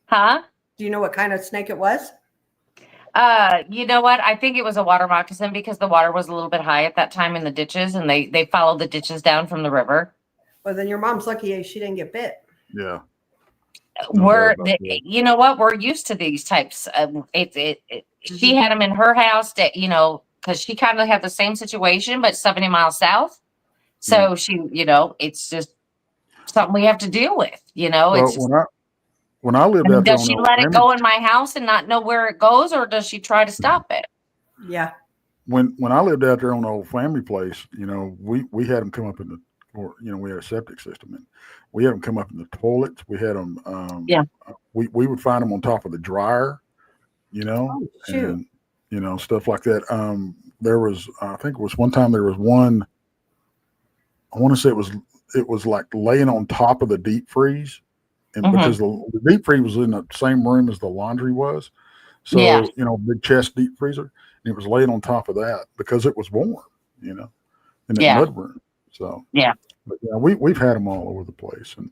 Huh? Do you know what kind of snake it was? You know what? I think it was a water moccasin because the water was a little bit high at that time in the ditches and they followed the ditches down from the river. Well, then your mom's lucky she didn't get bit. Yeah. You know what? We're used to these types. She had them in her house that, you know, because she kind of had the same situation, but 70 miles south. So she, you know, it's just something we have to deal with, you know. Well, it's just, when I lived out there, does she let it go in my house and not know where it goes, or does she try to stop it? Yeah. When I lived out there on the old family place, you know, we had them come up in the, or you know, we had a septic system, and we had them come up in the toilets. We had them. We would find them on top of the dryer, you know, and you know, stuff like that. There was, I think it was one time there was one. I want to say it was like laying on top of the deep freeze, and because the deep freeze was in the same room as the laundry was, so you know, big chest deep freezer, and it was laying on top of that because it was warm, you know, in that mud room. So but yeah, we've had them all over the place, and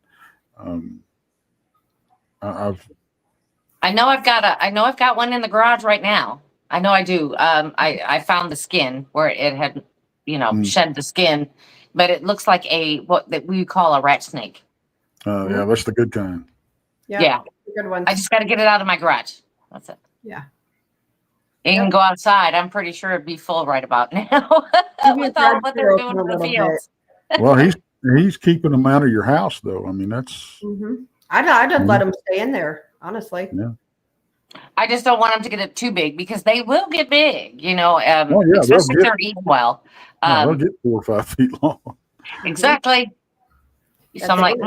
I know I've got one in the garage right now. I know I do. I found the skin where it had, you know, shed the skin, but it looks like what that we call a rat snake. Yeah, that's the good kind. Yeah. Good one. I just got to get it out of my garage. That's it. Yeah. You can go outside. I'm pretty sure it'd be full right about now with all what they're doing in the fields. Well, he's keeping them out of your house, though. I mean, that's. I'd let them stay in there, honestly. Yeah. I just don't want them to get it too big because they will get big, you know. Yeah, especially if they're eating well. They'll get 4 or 5 feet long. Exactly. So I'm like,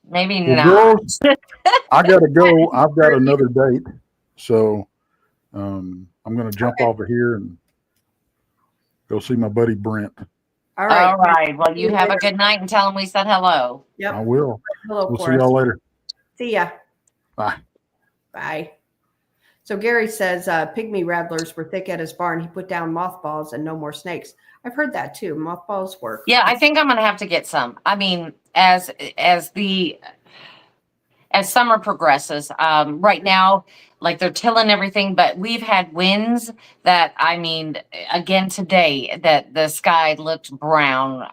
maybe not. Girls, I gotta go. I've got another date, so I'm gonna jump over here and go see my buddy Brent. All right. All right. Well, you have a good night and tell him we said hello. Yep. I will. Hello, we'll see y'all later. See ya. Bye. Bye. So Gary says pygmy rattlers were thick at his barn. He put down mothballs and no more snakes. I've heard that too. Mothballs work. Yeah, I think I'm going to have to get some. I mean, as summer progresses, right now, like they're tilling everything, but we've had winds that, I mean, again today, that the sky looked brown.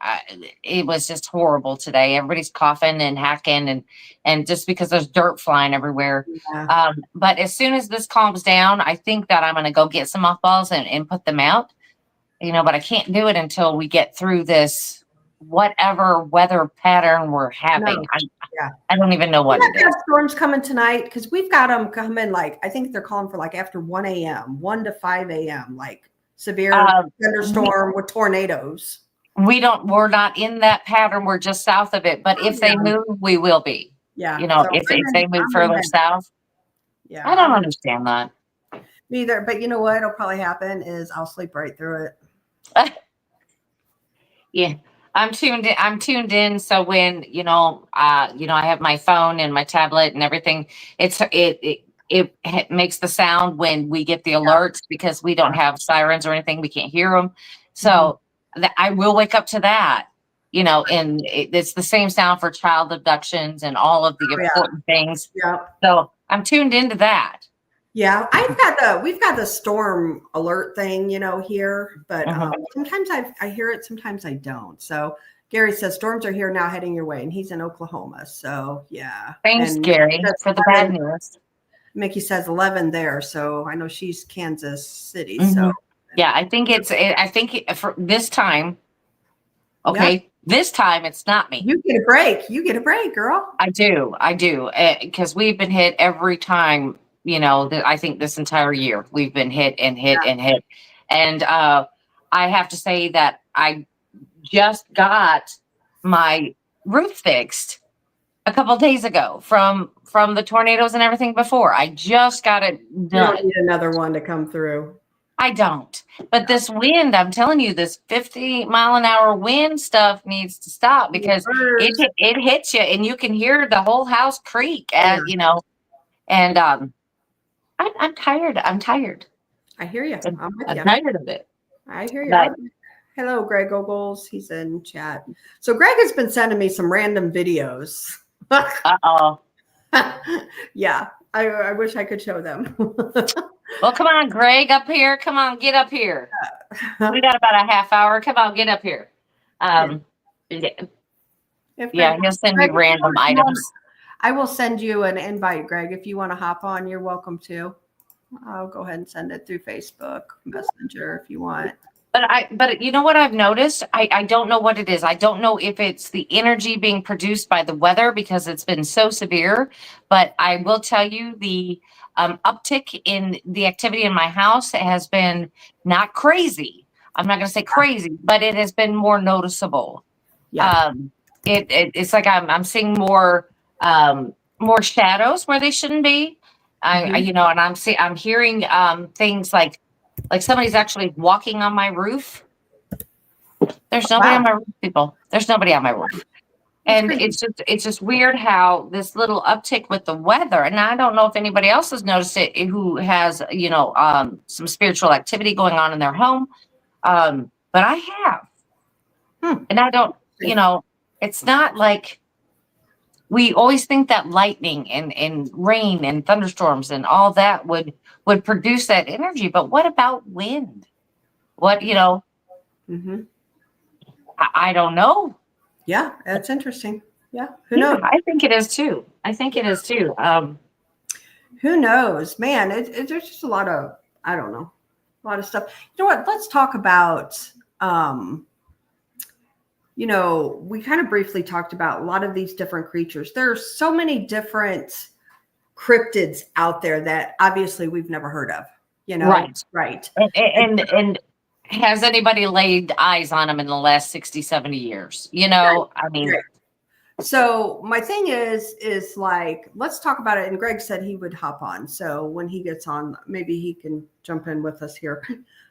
It was just horrible today. Everybody's coughing and hacking and just because there's dirt flying everywhere. Yeah. But as soon as this calms down, I think that I'm going to go get some mothballs and put them out, you know, but I can't do it until we get through this whatever weather pattern we're having. I don't even know what it is. Storms coming tonight because we've got them coming like I think they're calling for like after 1 a.m., 1 to 5 a.m. like severe thunderstorm with tornadoes. We're not in that pattern. We're just south of it. But if they move, we will be. Yeah. You know, so if they move further south. Yeah. I don't understand that. Me either. But you know what will probably happen is I'll sleep right through it. Yeah. I'm tuned in. So when, you know, I have my phone and my tablet and everything, it makes the sound when we get the alerts because we don't have sirens or anything. We can't hear them. So I will wake up to that, you know, and it's the same sound for child abductions and all of the important things. Yeah. So I'm tuned into that. Yeah, we've got the storm alert thing, you know, here, but sometimes I hear it, sometimes I don't. So Gary says storms are here now heading your way, and he's in Oklahoma. So yeah. Thanks, Gary, for the bad news. Mickey says 11 there, so I know she's Kansas City. So yeah, I think for this time. Okay. Yep. This time it's not me. You get a break. You get a break, girl. I do. Because we've been hit every time. You know, I think this entire year we've been hit and hit and hit. And I have to say that I just got my roof fixed a couple of days ago from the tornadoes and everything before. I just got it done. You don't need another one to come through. I don't. But this wind, I'm telling you, this 50-mile-an-hour wind stuff needs to stop because it hits you and you can hear the whole house creak, you know, and I'm tired. I hear you. I'm with you. I'm tired of it. I hear you. Hello, Greg Ogles. He's in chat. So Greg has been sending me some random videos. Uh-oh. Yeah. I wish I could show them. Well, come on, Greg, up here. Come on, get up here. We got about a half hour. Come on, get up here. Yeah, Yeah, he'll send me random items. I will send you an invite, Greg. If you want to hop on, you're welcome to. I'll go ahead and send it through Facebook Messenger if you want. But you know what I've noticed? I don't know what it is. I don't know if it's the energy being produced by the weather because it's been so severe. But I will tell you the uptick in the activity in my house has been not crazy. I'm not going to say crazy, but it has been more noticeable. Yeah. It's like I'm seeing more shadows where they shouldn't be. And I'm hearing things like somebody's actually walking on my roof. There's nobody on my roof, people. There's nobody on my roof. And it's just weird how this little uptick with the weather, and I don't know if anybody else has noticed it who has, some spiritual activity going on in their home. But I have. And I don't, it's not like we always think that lightning and rain and thunderstorms and all that would produce that energy. But what about wind? What, I don't know. Yeah, that's interesting. Yeah. Who knows? I think it is too. Who knows? Man, there's just a lot of, I don't know, a lot of stuff. You know what? Let's talk about, we kind of briefly talked about a lot of these different creatures. There's so many different cryptids out there that obviously we've never heard of, Right. And has anybody laid eyes on them in the last 60, 70 years? I mean. Right. So my thing is like, let's talk about it. And Greg said he would hop on. So when he gets on, maybe he can jump in with us here.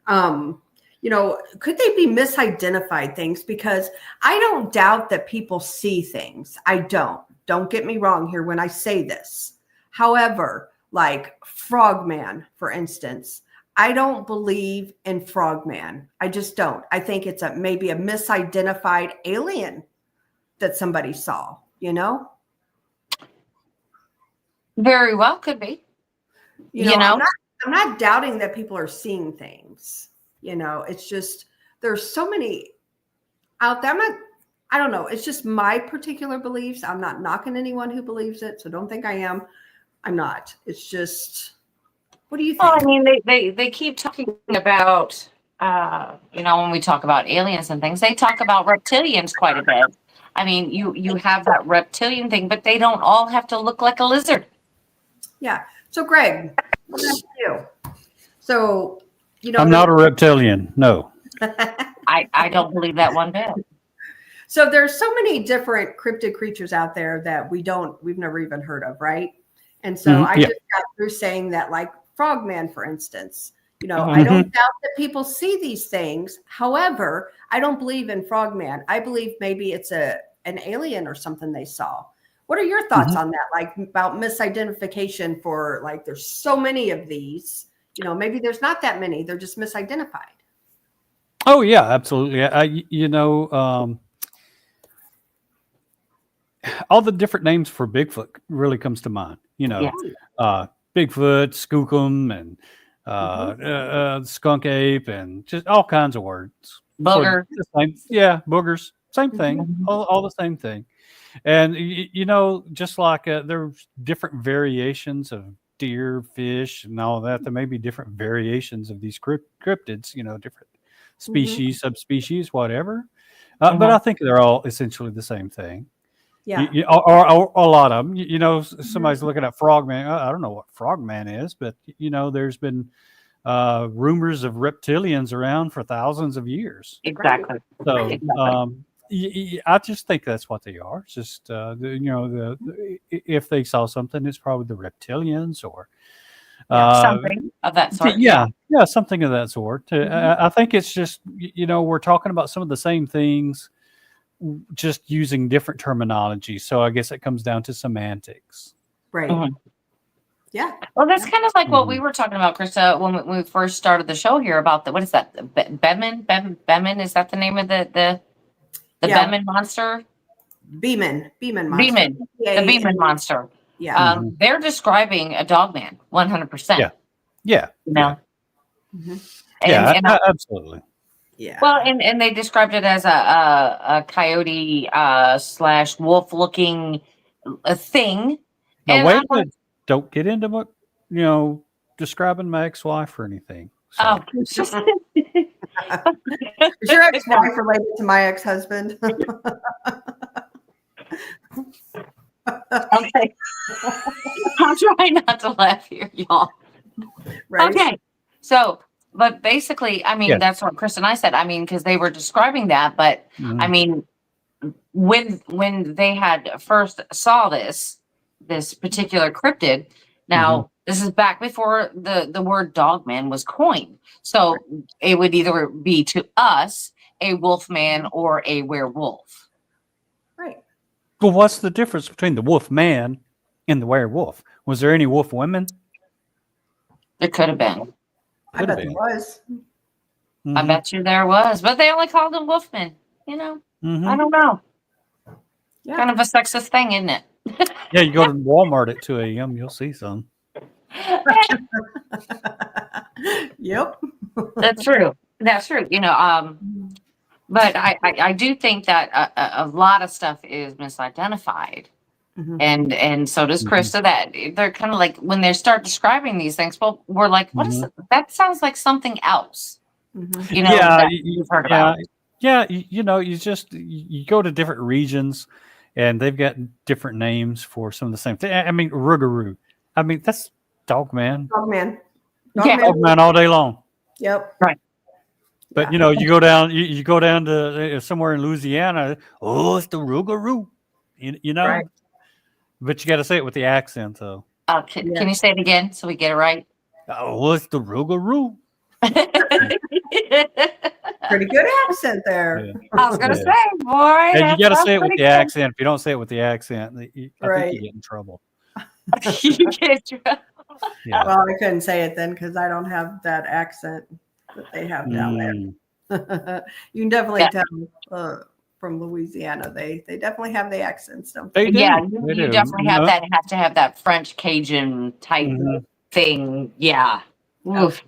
Could they be misidentified things? Because I don't doubt that people see things. I don't get me wrong here when I say this. However, like Frogman, for instance, I don't believe in Frogman. I just don't. I think it's maybe a misidentified alien that somebody saw, Very well could be. I'm not doubting that people are seeing things. It's just there's so many out there. I don't know. It's just my particular beliefs. I'm not knocking anyone who believes it, so don't think I am. I'm not. It's just, what do you think? Well, I mean, they keep talking about, when we talk about aliens and things, they talk about reptilians quite a bit. I mean, you have that reptilian thing, but they don't all have to look like a lizard. Yeah. So, Greg, what about you? So, I'm not a reptilian. No. I don't believe that one bit. So there's so many different cryptid creatures out there that we've never even heard of, right? And so I just got through saying that, like Frogman, for instance, I don't doubt that people see these things. However, I don't believe in Frogman. I believe maybe it's an alien or something they saw. What are your thoughts on that? Like about misidentification for like, there's so many of these, maybe there's not that many. They're just misidentified. Oh yeah, absolutely. All the different names for Bigfoot really comes to mind. Bigfoot, Skookum, and skunk ape, and just all kinds of words. Booger. Boogers. Same thing. All the same thing. And just like there's different variations of deer, fish, and all that. There may be different variations of these cryptids. Different species, subspecies, whatever. But I think they're all essentially the same thing. Yeah. Or a lot of them. Somebody's looking at Frogman. I don't know what Frogman is, but there's been rumors of reptilians around for thousands of years. Exactly. So I just think that's what they are. It's just if they saw something, it's probably the reptilians or something of that sort. Yeah, something of that sort. I think it's just we're talking about some of the same things, just using different terminology. So I guess it comes down to semantics. Right. Yeah. Well, that's kind of like what we were talking about, Krista, when we first started the show here about what is that? Bemin? Is that the name of the Bemin monster? Beeman monster. Beeman. The Beeman monster. Yeah. They're describing a dogman 100%. Yeah. Mm-hmm. And absolutely. Yeah. Well, and they described it as a coyote slash wolf looking a thing. Now, And wait I'm a like, minute. Don't get into what, describing my ex-wife or anything. So. oh, it's just. Is your ex-wife related to my ex-husband? Okay. I'm trying not to laugh here, y'all. Right. Okay. So, but basically, I mean, Yeah. that's what Chris and I said. I mean, because they were describing that, but I Mhm. mean, when they had first saw this particular cryptid, now this is back before the word dogman was coined. So it would either be to us a wolf man or a werewolf. Right. Well, what's the difference between the wolf man and the werewolf? Was there any wolf women? There could have been. I Could have bet there been. was. I bet you there was, but they only called them wolfmen. I don't know. Yeah. Kind of a sexist thing, isn't it? Yeah, you go to Walmart at 2 a.m., you'll see some. Yep. That's true. That's true. But I do think that a lot of stuff is misidentified. Mhm. And so does Krista. That they're kind of like when they start describing these things, well, we're like, what is it? That sounds like something else. Mhm. Yeah, that you've heard about. Yeah, you go to different regions, and they've got different names for some of the same thing. I mean, Rougarou. I mean, that's Dogman. Dogman. Yeah. Dogman all day long. Yep. Right. But you go down, you go down to somewhere in Louisiana. Oh, it's the Rougarou. You know. Right. But you got to say it with the accent, though. Can you say it again so we get it right? Oh, it's the Rougarou. Pretty good accent there. Yeah. I was gonna Yeah. say, boy. And you got to sounds say it with pretty the good. accent. If you don't say it with the accent, I think Right. you get in trouble. You get trouble. Yeah. Well, I couldn't say it then because I don't have that accent that they have down Mm. there. You can definitely Yeah. tell from Louisiana. They definitely have the accents, don't They do. Yeah, They you do. definitely You have know? that. Have to have that French Cajun type Mhm. thing. Yeah. Oof.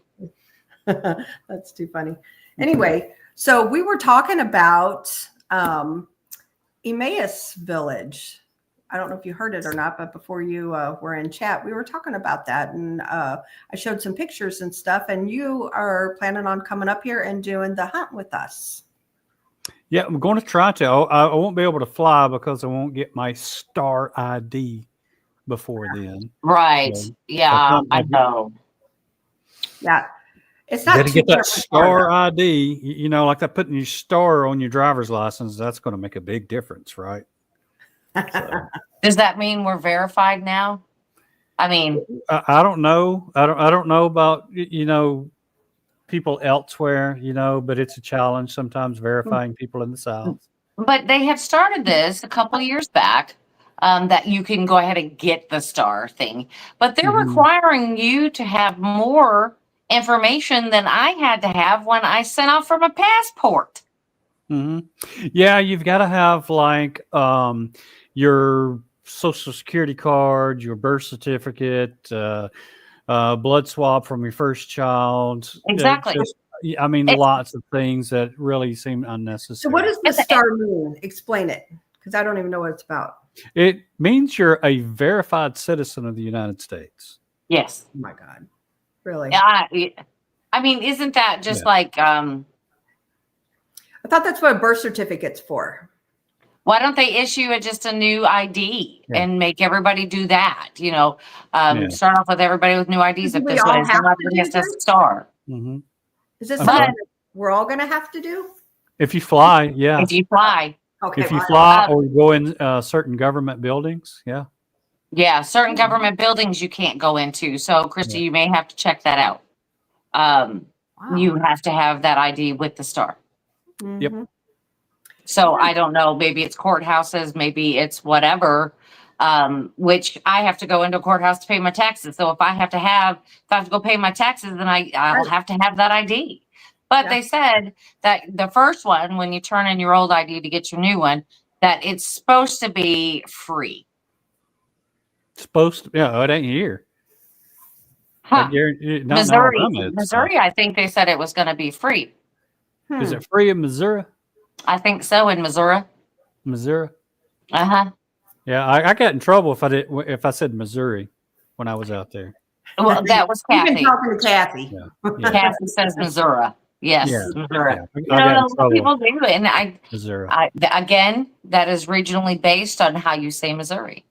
That's too funny. Anyway, so we were talking about Emmaus Village. I don't know if you heard it or not, but before you were in chat, we were talking about that, and I showed some pictures and stuff. And you are planning on coming up here and doing the hunt with us. Yeah, I'm going to try to. I won't be able to fly because I won't get my star ID before then. Right. So, Yeah, I know. Yeah, it's You not got to too get that far, star though. ID. Like that putting your star on your driver's license. That's going to make a big difference, right? So, Does that mean we're verified now? I mean, I don't know. I don't know about people elsewhere. But it's a challenge sometimes verifying people in the South. but they had started this a couple years back. That you can go ahead and get the star thing, but they're requiring you to have more information than I had to have when I sent off for my passport. Yeah, you've got to have like your social security card, your birth certificate, blood swab from your first child. Exactly. Lots of things that really seem unnecessary. So what does the star mean? Explain it, because I don't even know what it's about. It means you're a verified citizen of the United States. Yes. Oh my God. Really? I mean, isn't that just like I thought that's what a birth certificate's for. why don't they issue just a new ID and make everybody do that? Start off with everybody with new IDs. If We this all one is have not to do against a this? star. Is this I'm something sorry? that we're all going to have to do? If you fly, yeah. If you fly. Okay. If you fly or you go in certain government buildings, yeah. Yeah, certain government buildings you can't go into. So, Christy, you may have to check that out. You have to have that ID with the star. Yep. So I don't know. Maybe it's courthouses. Maybe it's whatever. Which I have to go into a courthouse to pay my taxes. So if I have to go pay my taxes, then I'll have to have that ID. But they said that the first one, when you turn in your old ID to get your new one, that it's supposed to be free. Supposed to, it ain't here. Huh. Missouri, I think they said it was going to be free. Is it free in Missouri? I think so, in Missouri. Missouri. Uh-huh. Yeah, I got in trouble if I said Missouri when I was out there. Well, that was You've been Kathy. talking to Kathy. Yeah. Kathy says Missouri. Yes, Yeah. Missouri. Yeah. You I got know, in a lot of trouble. people do it. And Missouri. again, that is regionally based on how you say Missouri.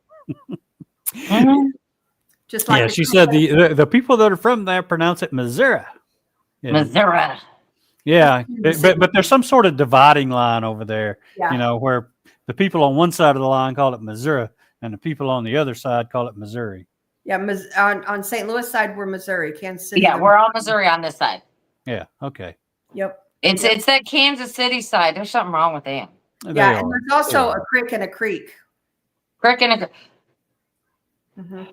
Mhm. Just like Yeah, she said the people that are from there pronounce it Missouri. Yeah. Missouri. Yeah, but there's some sort of dividing line over there, Yeah. where the people on one side of the line call it Missouri and the people on the other side call it Missouri. Yeah, on St. Louis side, we're Missouri. Kansas City. Yeah, we're all Missouri on this side. Yeah, okay. Yep. It's that Kansas City side. There's something wrong with them. Yeah, and there's also a creek and a creek. Crick and a Mm-hmm.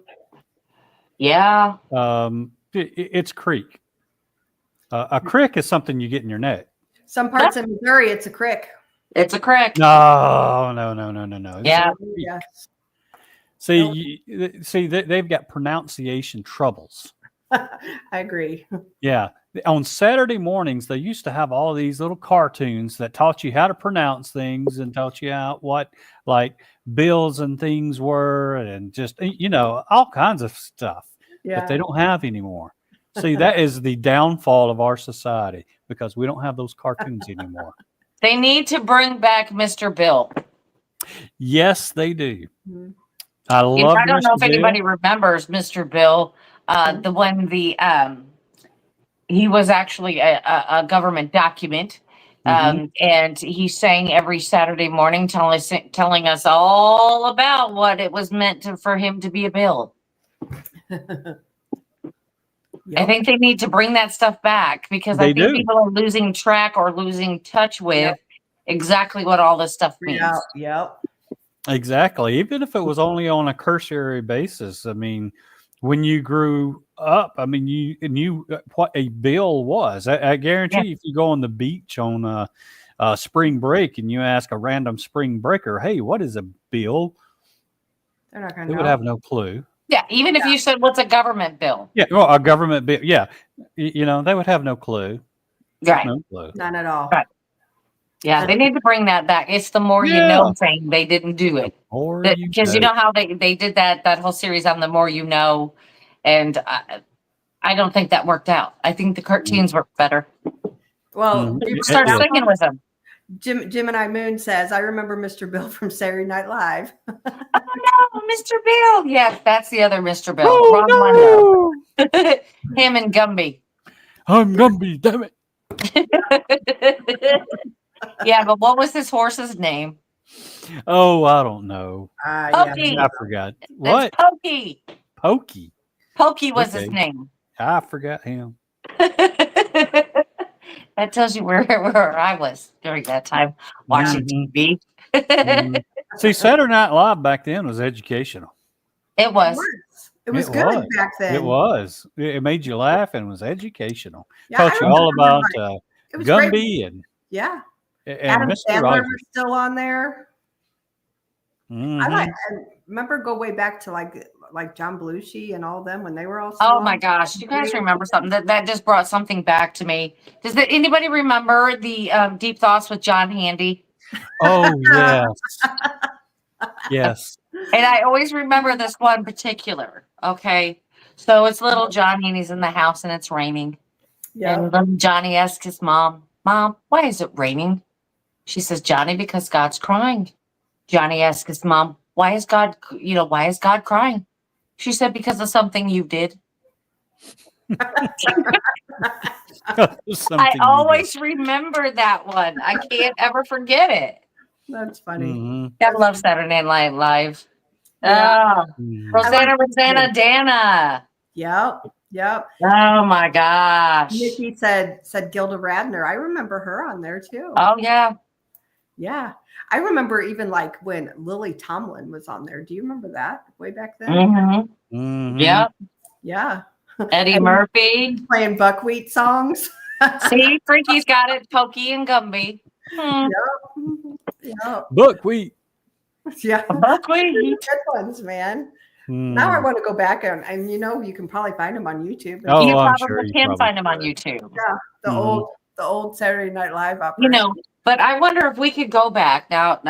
yeah. It's creek. A crick is something you get in your neck. Some parts of Missouri, it's a creek. It's a crick. No. Yeah. Yeah. See, they've got pronunciation troubles. I agree. Yeah. On Saturday mornings, they used to have all these little cartoons that taught you how to pronounce things and taught you out what like bills and things were and just, all kinds of stuff that they don't have anymore. See, that is the downfall of our society because we don't have those cartoons anymore. They need to bring back Mr. Bill. Yes, they do. Mhm. I love I don't know if Mr. Bill. anybody remembers Mr. Bill, he was actually a government document. And he sang every Saturday morning telling us all about what it was meant for him to be a bill. I think they need to bring that stuff back because I think people are losing track or losing touch with exactly what all this stuff means. Yep. Exactly. Even if it was only on a cursory basis. I mean, when you grew up, I mean, you knew what a bill was. I guarantee if you go on the beach on spring break and you ask a random spring breaker, hey, what is a bill? They're not going to They know. would have no clue. Yeah, even if you said, what's a government bill? Yeah, well, a government bill. Yeah, they would have no clue. Right. No clue. None at all. Right. Yeah, they need to bring that back. It's the more you know thing. They didn't do it. Because you know how they did that whole series on the more you know. And I don't think that worked out. I think the cartoons worked better. Well, Start singing with them. Gemini Moon says, I remember Mr. Bill from Saturday Night Live. Oh, no, Mr. Bill. Yes, that's the other Mr. Bill. Oh, Wrong one. Him and Gumby. I'm Gumby, damn it. Yeah, but what was his horse's name? Oh, I don't know. Pokey. I forgot. What? That's Pokey. Pokey. Pokey was his name. I forgot him. That tells you where I was during that time watching TV. See, Saturday Night Live back then was educational. It was. It was good back then. It was. It made you laugh and was educational. Yeah, Taught you all about Gumby and and Adam Mr. Sandler Rogers. was still on there. Mhm. I remember go way back to like John Belushi and all them when they were all. Oh my gosh! You guys remember something that just brought something back to me? Does anybody remember the Deep Thoughts with John Handy? Oh yes, yes. And I always remember this one particular. Okay, so it's little Johnny and he's in the house and it's raining. Yeah. And little Johnny asks his mom, "Mom, why is it raining?" She says, "Johnny, because God's crying." Johnny asks his mom, why is God crying? She said, because of something you did. I always remember that one. I can't ever forget it. That's funny. Mm-hmm. I love Saturday Night Live. Yeah. Rosanna Dana. Yep. Oh my gosh. Nikki said Gilda Radner. I remember her on there too. Oh yeah. Yeah. I remember even like when Lily Tomlin was on there. Do you remember that way back then? Mm-hmm. Mm-hmm. Yep. Yeah. Eddie Murphy. Playing buckwheat songs. See, Frankie's got it. Pokey and Gumby. Yep. Buckwheat. Yeah. Buckwheat. Good ones, man. Now I want to go back and you can probably find them on YouTube. Oh, You I'm probably sure you can probably find them on could. YouTube. Yeah, the the old Saturday Night Live operation. You know, but I wonder if we could go back now.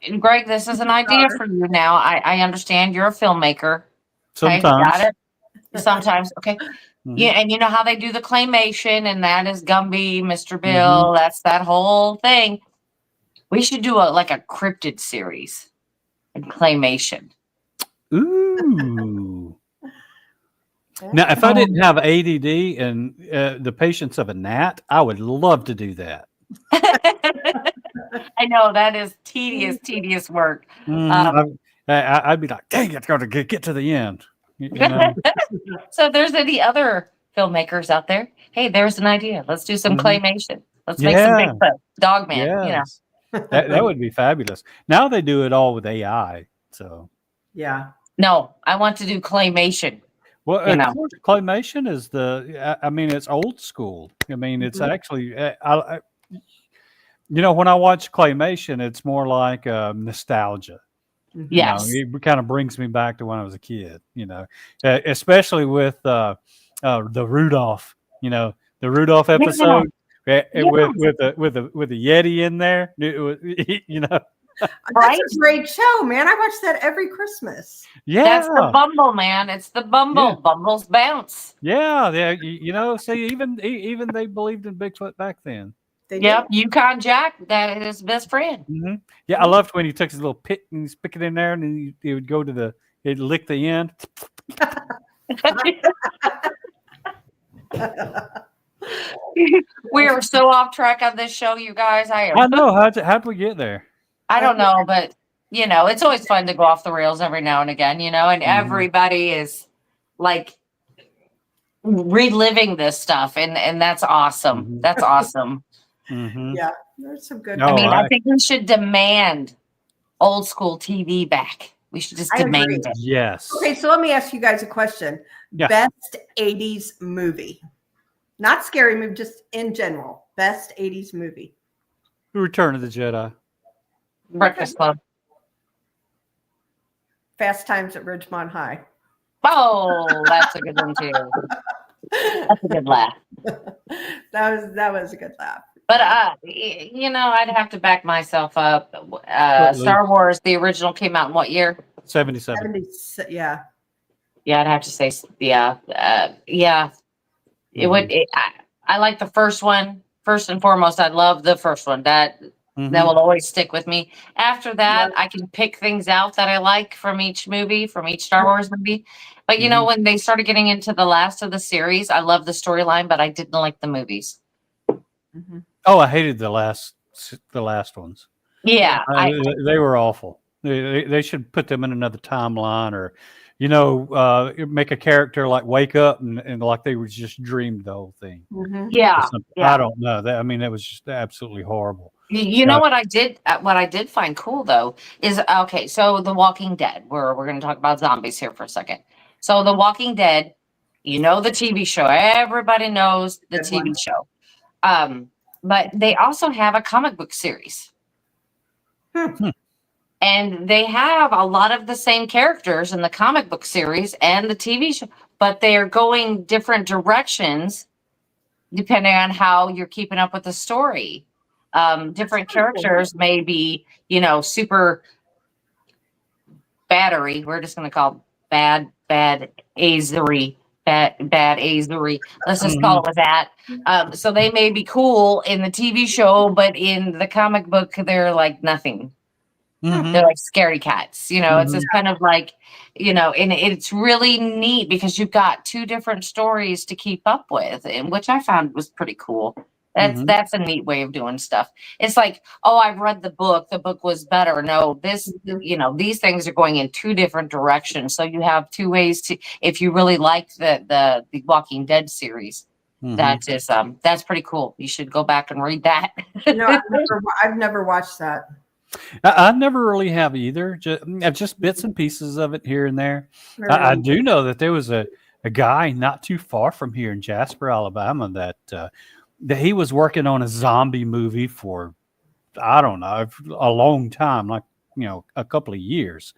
And Greg, this is an idea for you now. I understand you're a filmmaker. Okay, Sometimes. got it. Sometimes, okay. Mhm. Yeah, and you know how they do the claymation, and that is Gumby, Mr. Bill. That's that whole thing. We should do a cryptid series in claymation. Ooh. Now, if I didn't have ADD and the patience of a gnat, I would love to do that. I know that is tedious work. I'd be like, dang, it's going to get to the end. You know? So if there's any other filmmakers out there, hey, there's an idea. Let's do some claymation. Let's make some Bigfoot, Dogman. Yes. That would be fabulous. Now they do it all with AI. So Yeah. No, I want to do claymation. well, of course, claymation is it's old school. I mean, it's actually, when I watch claymation, it's more like nostalgia. Yes. It kind of brings me back to when I was a kid, especially with the Rudolph, the Rudolph episode with the Yeti in there, Right? That's a great show, man. I watch that every Christmas. Yeah. That's the Bumble, man. It's the Bumble. Yeah. Bumbles bounce. Yeah. See, even they believed in Bigfoot back then. Yep. Yukon Jack, that is his best friend. Mm-hmm. Yeah, I loved when he took his little pit and he's picking in there, and then he would go to he'd lick the end. We are so off track on this show, you guys. I know. How'd we get there? I don't know, but it's always fun to go off the rails every now and again, and everybody is like reliving this stuff, and that's awesome. That's awesome. Yeah, there's some good. I think we should demand old school TV back. We should just demand it. Yes. Okay, so let me ask you guys a question. Yeah. Best 80s movie. Not scary movie, just in general. Best 80s movie. Return of the Jedi. Breakfast Club. Fast Times at Ridgemont High. Oh, that's a good one too. That's a good laugh. That was a good laugh. But I'd have to back myself up. Star Wars, the original, came out in what year? 77. Yeah. Yeah, I'd have to say, yeah. It would. I like the first one. First and foremost, I love the first one. That will always stick with me. After that, I can pick things out that I like from each movie, from each Star Wars movie. But when they started getting into the last of the series, I love the storyline, but I didn't like the movies. Oh, I hated the last ones. Yeah, they were awful. They should put them in another timeline, or make a character like wake up and like they were just dreamed the whole thing. Yeah. I don't know. That was just absolutely horrible. You know what I did? What I did find cool though is so The Walking Dead. We're going to talk about zombies here for a second. So The Walking Dead, the TV show. Everybody knows the TV show. But they also have a comic book series. And they have a lot of the same characters in the comic book series and the TV show, but they are going different directions depending on how you're keeping up with the story. Different characters may be, super battery. We're just going to call bad azery. Bad azery. Let's just call it with that. So they may be cool in the TV show, but in the comic book, they're like nothing. They're like scaredy cats, it's just kind of like, and it's really neat because you've got two different stories to keep up with, and which I found was pretty cool. That's a neat way of doing stuff. It's like, oh, I've read the book was better. No, these things are going in two different directions. So you have two ways to, if you really like the Walking Dead series, that is, that's pretty cool. You should go back and read that. I've never watched that. I never really have either. Just bits and pieces of it here and there. I do know that there was a guy not too far from here in Jasper, Alabama, that he was working on a zombie movie for, I don't know, a long time, like, a couple of years.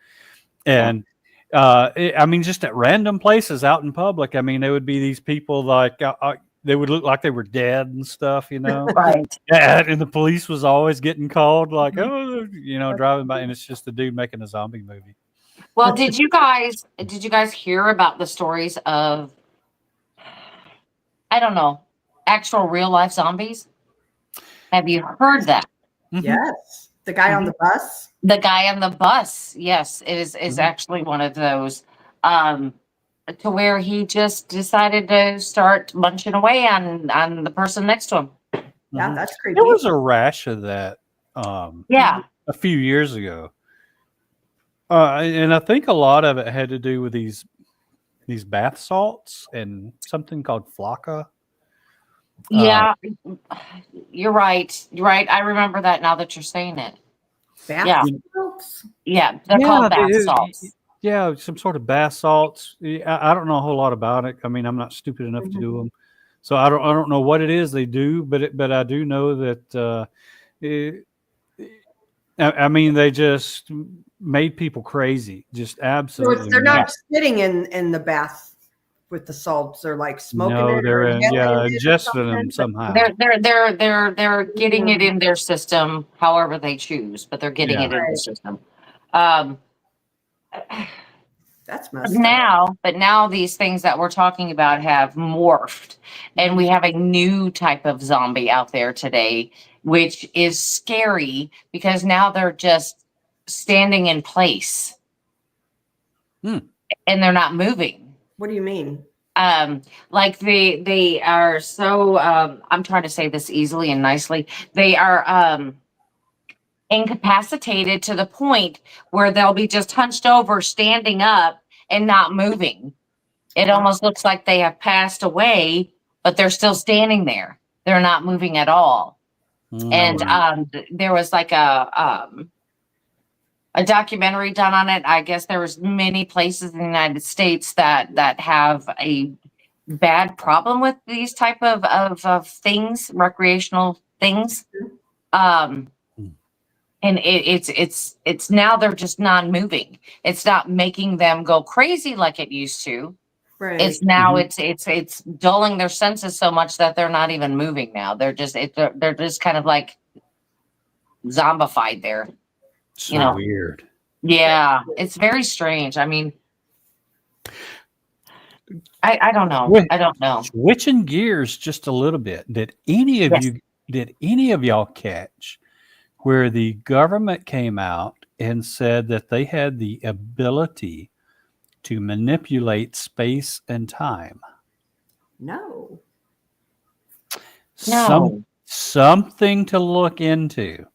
And just at random places out in public. There would be these people like, they would look like they were dead and stuff, Right. And the police was always getting called, like, oh, driving by, and it's just the dude making a zombie movie. Well, did you guys hear about the stories of, I don't know, actual real life zombies? Have you heard that? Mhm. Yes. The guy on the bus. The guy on the bus, yes, is actually one of those. To where he just decided to start munching away on the person next to him. Yeah, Mhm. that's creepy. There was a rash of that Yeah. a few years ago. And I think a lot of it had to do with these bath salts and something called flocka. Yeah. You're right. You're right. I remember that now that you're saying it. Bath Yeah. salts? Yeah. They're called bath salts. Yeah, some sort of bath salts. I don't know a whole lot about it. I mean, I'm not stupid enough to do them, so I don't know what it is they do. But I do know that. I mean, they just made people crazy. Just So absolutely. they're not nuts. sitting in the bath with the salts. They're like smoking No, it. they're or inhaling it or ingesting them something. somehow. They're getting it in their system, however they choose, but they're getting it in their Right. system. That's messed up. But now these things that we're talking about have morphed, and we have a new type of zombie out there today, which is scary because now they're just standing in place and they're not moving. What do you mean? Like they are so I'm trying to say this easily and nicely. They are incapacitated to the point where they'll be just hunched over, standing up and not moving. It almost looks like they have passed away, but they're still standing there. They're not moving at all. And there was like a documentary done on it. I guess there was many places in the United States that have a bad problem with these type of things, recreational things. And it's now they're just non-moving. It's not making them go crazy like it used to. Right. It's now it's dulling their senses so much that they're not even moving now. They're just kind of like zombified there. So weird. Yeah, it's very strange. I mean, I don't know. I don't know. Switching gears just a little bit. Did any of y'all catch where the government came out and said that they had the ability to manipulate space and time? No. Something to look into.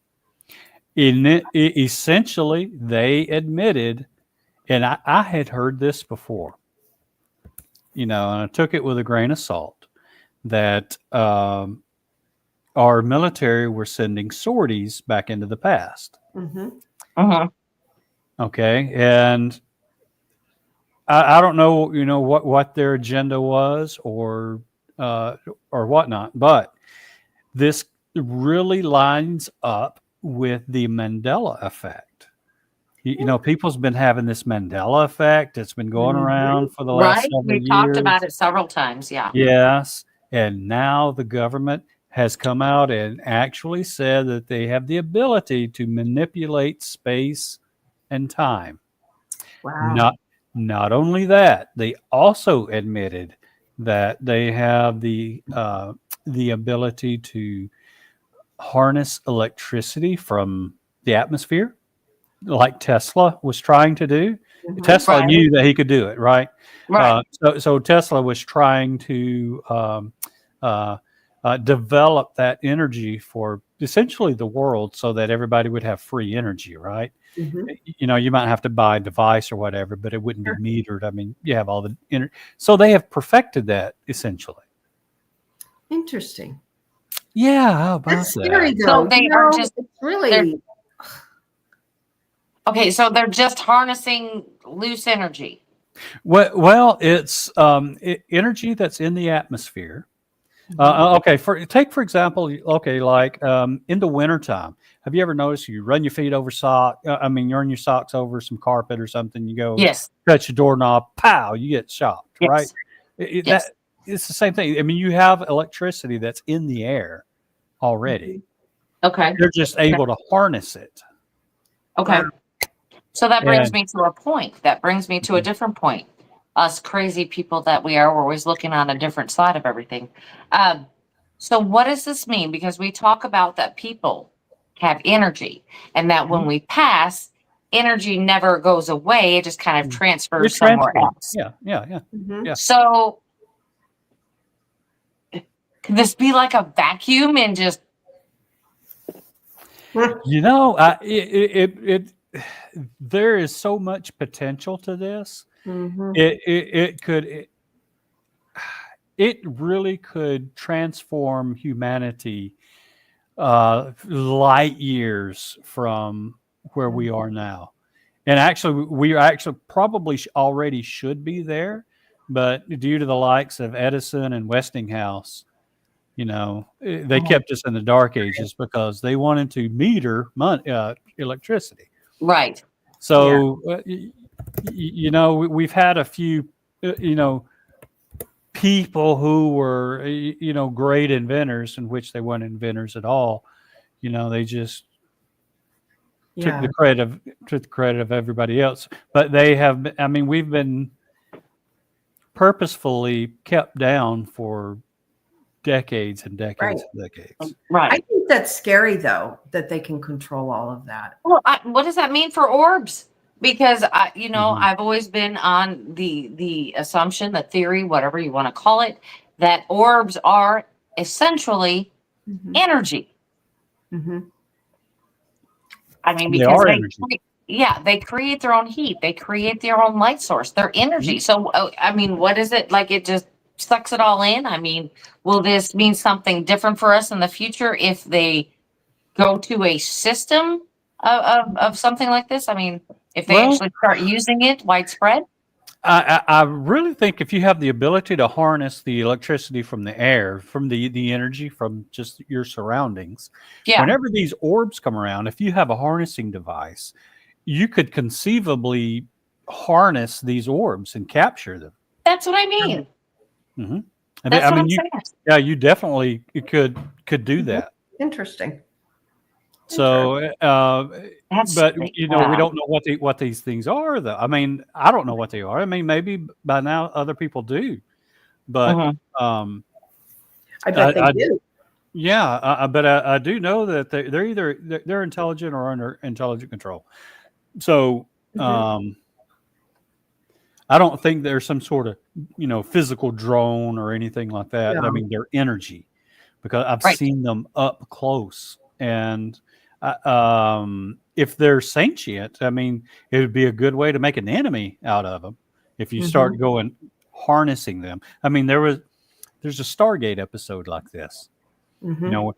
Essentially, they admitted, and I had heard this before, and I took it with a grain of salt, that our military were sending sorties back into the past. Okay, and I don't know, what their agenda was or whatnot, but this really lines up with the Mandela effect. People's been having this Mandela effect. It's been going around for the last several years. We talked about it several times. Yeah. Yes, and now the government has come out and actually said that they have the ability to manipulate space and time. Wow. Not only that, they also admitted that they have the ability to harness electricity from the atmosphere, like Tesla was trying to do. Tesla knew that he could do it, right? Right. So Tesla was trying to develop that energy for essentially the world so that everybody would have free energy, right? You might have to buy a device or whatever, but it wouldn't be metered. I mean, you have all the energy. So they have perfected that essentially. Interesting. Yeah, how about That's scary, that? though. So they are just it's really okay. So they're just harnessing loose energy. Well, it's energy that's in the atmosphere. Okay, take for example, like in the wintertime, have you ever noticed you run your feet over you run your socks over some carpet or something, you go Yes. touch your doorknob, pow, you get shocked, Yes. right? Yes. it's the same thing. I mean, you have electricity that's in the air already. Okay. They're just able to harness it. Okay. So that brings And- me to a point. That brings me to a different point. Us crazy people that we are, we're always looking on a different side of everything. So what does this mean? Because we talk about that people have energy, and that when we pass, energy never goes away. It just kind of transfers somewhere else. Yeah. So can this be like a vacuum and just? You know, there is so much potential to this. It really could transform humanity light years from where we are now. And actually, we actually probably already should be there, but due to the likes of Edison and Westinghouse, you know, they kept us in the dark ages because they wanted to meter electricity. Right. So, you know, we've had a few, you know, people who were, you know, great inventors, in which they weren't inventors at all. You know, they just took the credit of everybody else. But they have, I mean, we've been purposefully kept down for decades and decades and decades. Right. I think that's scary, though, that they can control all of that. Well, what does that mean for orbs? Because I've always been on the assumption, the theory, whatever you want to call it, that orbs are essentially energy. I mean, because they create their own heat, they create their own light source, their energy. So, I mean, what is it like? It just sucks it all in. I mean, will this mean something different for us in the future if they go to a system of something like this? I mean, if they actually start using it widespread? I really think if you have the ability to harness the electricity from the air, from the energy from just your surroundings, whenever these orbs come around, if you have a harnessing device, you could conceivably harness these orbs and capture them. That's what I mean. That's what I'm saying. Yeah, you definitely could do that. Interesting. So, but you know, we don't know what these things are, though. I mean, I don't know what they are. I mean, maybe by now other people do, but I bet they do. Yeah, but I do know that they're either they're intelligent or under intelligent control. So, I don't think there's some sort of, you know, physical drone or anything like that. No. I mean, they're energy, because I've seen them up close. And if they're sentient, I mean, it would be a good way to make an enemy out of them if you start going harnessing them. I mean, there's a Stargate episode like this. You know,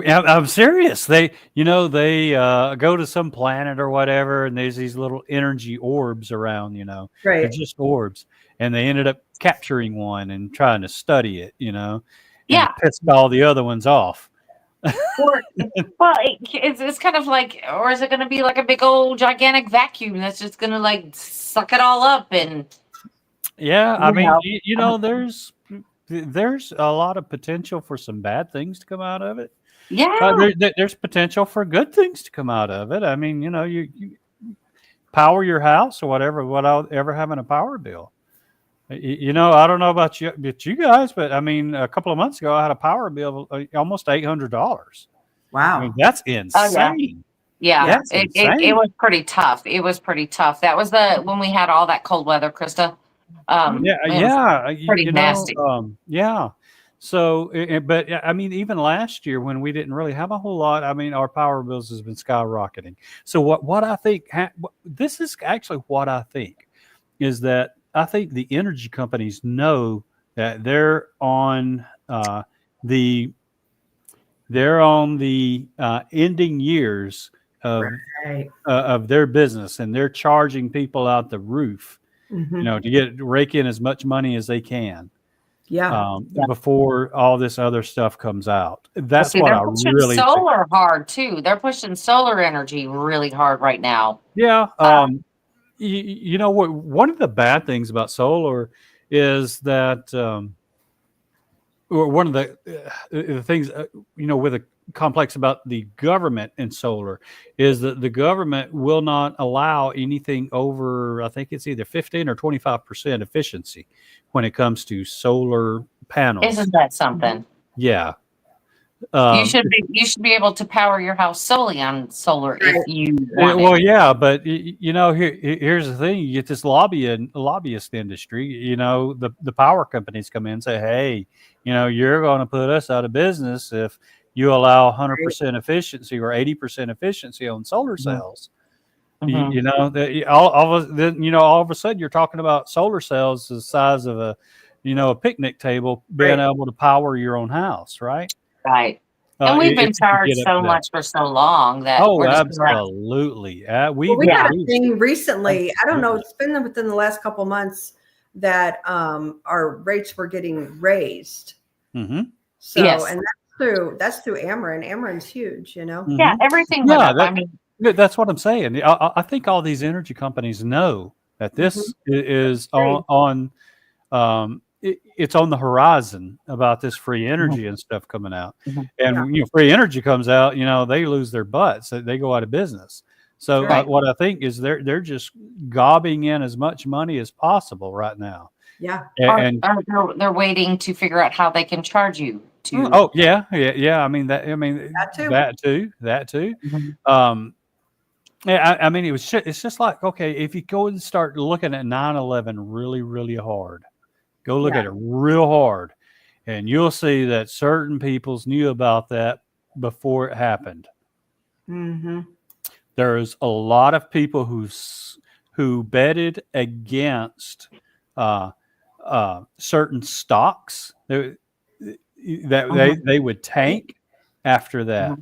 I'm serious. They go to some planet or whatever, and there's these little energy orbs around. You know, they're just orbs, and they ended up capturing one and trying to study it. You know, and it pissed all the other ones off. Well, it's kind of like, or is it going to be like a big old gigantic vacuum that's just going to like suck it all up? And I mean, you know, there's a lot of potential for some bad things to come out of it. There's potential for good things to come out of it. I mean, you know, you power your house or whatever without ever having a power bill. You know, I don't know about you guys, but I mean, a couple of months ago, I had a power bill of almost $800. Wow, I mean, that's insane. That's insane. It was pretty tough. It was pretty tough. That was when we had all that cold weather, Krista. Pretty nasty. So, but I mean, even last year when we didn't really have a whole lot, I mean, our power bills has been skyrocketing. So what I think, this is actually what I think, is that I think the energy companies know that they're on the ending years of their business, and they're charging people out the roof, you know, to rake in as much money as they can. Before all this other stuff comes out. That's what I really think. Solar hard too. They're pushing solar energy really hard right now. You know what? One of the bad things about solar is that one of the things, with a complex about the government and solar is that the government will not allow anything over, I think it's either 15 or 25% efficiency when it comes to solar panels. Isn't that something? Yeah. You should be able to power your house solely on solar if you want well, it. yeah, but here's the thing: you get this lobbyist industry. The power companies come in and say, "Hey, you're going to put us out of business if you allow 100% efficiency or 80% efficiency on solar cells." Mhm. All of a sudden, you're talking about solar cells the size of a picnic table being able to power your own house, right? Right. And we've been If you charged get up so to that. much for so long that Oh, we're just absolutely. We had a thing recently. I don't know. It's been within the last couple months that our rates were getting raised. Mm-hmm. So, Yes. and that's through Ameren. Ameren's huge, Yeah, everything went up. That's what I'm saying. I think all these energy companies know that this is on it's on the horizon about this free energy and stuff coming out. And free energy comes out, they lose their butts. They go out of business. So what I think is they're just gobbing in as much money as possible right now. Yeah. And they're waiting to figure out how they can charge you to. Oh yeah. I mean that too. Mhm. I mean it's just like, okay, if you go and start looking at 9/11 really, really hard. Go look at it real hard, and you'll see that certain peoples knew about that before it happened. Mm-hmm. There's a lot of people who betted against certain stocks that they would tank after that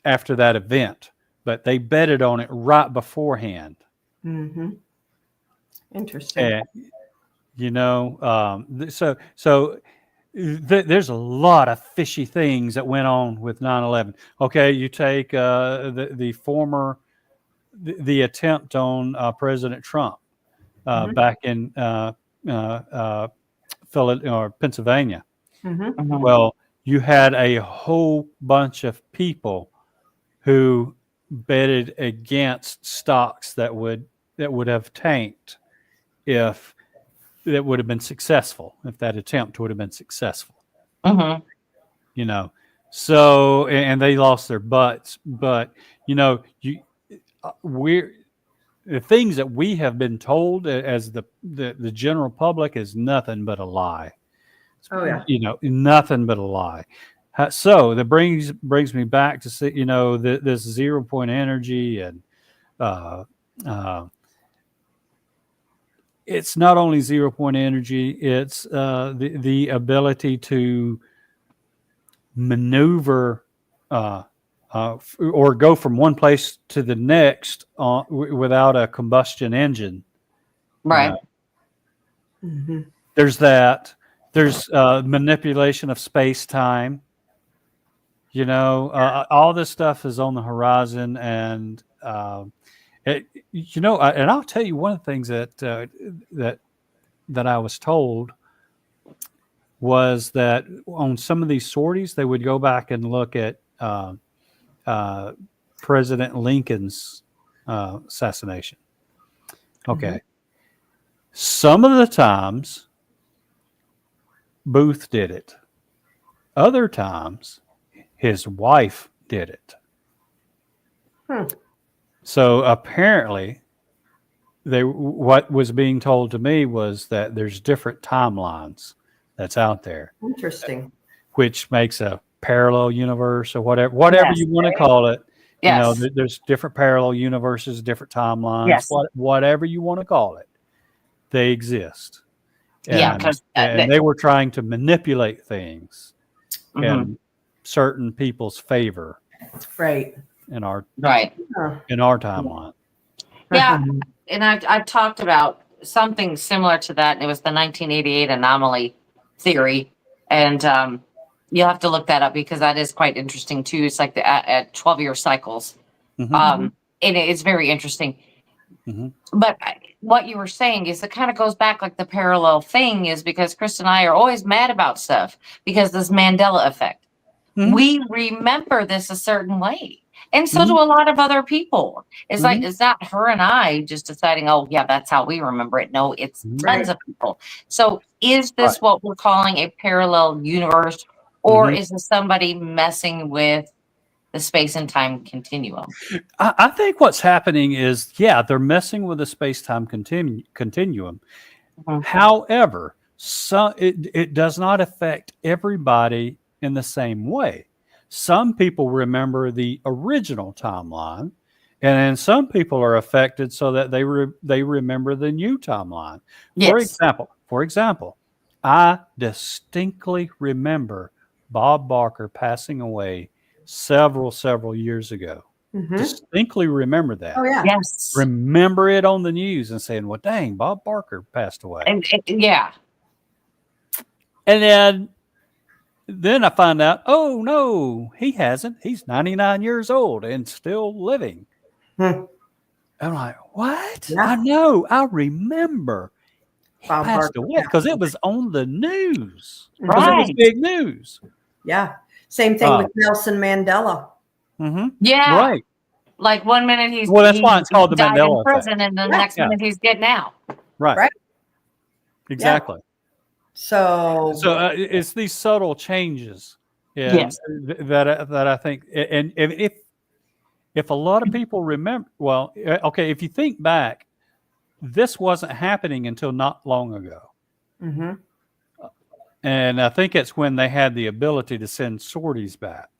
event, but they betted on it right beforehand. Mm-hmm. Interesting. So there's a lot of fishy things that went on with 9/11. Okay, you take the attempt on President Trump back in Pennsylvania. Mm-hmm. Well, you had a whole bunch of people who betted against stocks that would have tanked if that would have been successful, if that attempt would have been successful. So and they lost their butts. But we're the things that we have been told as the general public is nothing but a lie. Oh yeah. Nothing but a lie. So that brings me back to see, this 0 point energy and it's not only 0 point energy, it's the ability to maneuver or go from one place to the next without a combustion engine. Right. There's that. There's manipulation of space-time. All this stuff is on the horizon, and and I'll tell you one of the things that I was told was that on some of these sorties, they would go back and look at President Lincoln's assassination. Okay. Some of the times, Booth did it. Other times, his wife did it. So apparently, what was being told to me was that there's different timelines that's out there. Interesting. Which makes a parallel universe or whatever you want to call it. Yes. There's different parallel universes, different timelines, yes. Whatever you want to call it. They exist. And, and they were trying to manipulate things in certain people's favor. Right. In our timeline. Yeah. And I've talked about something similar to that. And it was the 1988 anomaly theory. And you'll have to look that up because that is quite interesting too. It's like at 12-year cycles. And it's very interesting. But what you were saying is it kind of goes back like the parallel thing is because Chris and I are always mad about stuff because this Mandela effect. We remember this a certain way. And so do a lot of other people. It's like, it's not her and I just deciding, oh, yeah, that's how we remember it. No, it's tons of people. So is this what we're calling a parallel universe? Or is this somebody messing with the space and time continuum? I think what's happening is, they're messing with the space-time continuum. However, it does not affect everybody in the same way. Some people remember the original timeline, and then some people are affected so that they remember the new timeline. Yes. For example, I distinctly remember Bob Barker passing away several years ago. Distinctly remember that. Oh yeah. Yes. Remember it on the news and saying, well, dang, Bob Barker passed away. And And then I find out, oh no, he hasn't. He's 99 years old and still living. I'm like, what? Yeah. I know. I remember he Bob passed Barker, away because it was on the news. Because Right. it was big news. Yeah. Same thing with Nelson Mandela. Yeah. Right. Like 1 minute he's That's why it's called the died Mandela in prison, and the next minute he's getting out. Right. Exactly. So it's these subtle changes Yes. that I think, and if a lot of people remember, well, okay, if you think back, this wasn't happening until not long ago. And I think it's when they had the ability to send sorties back.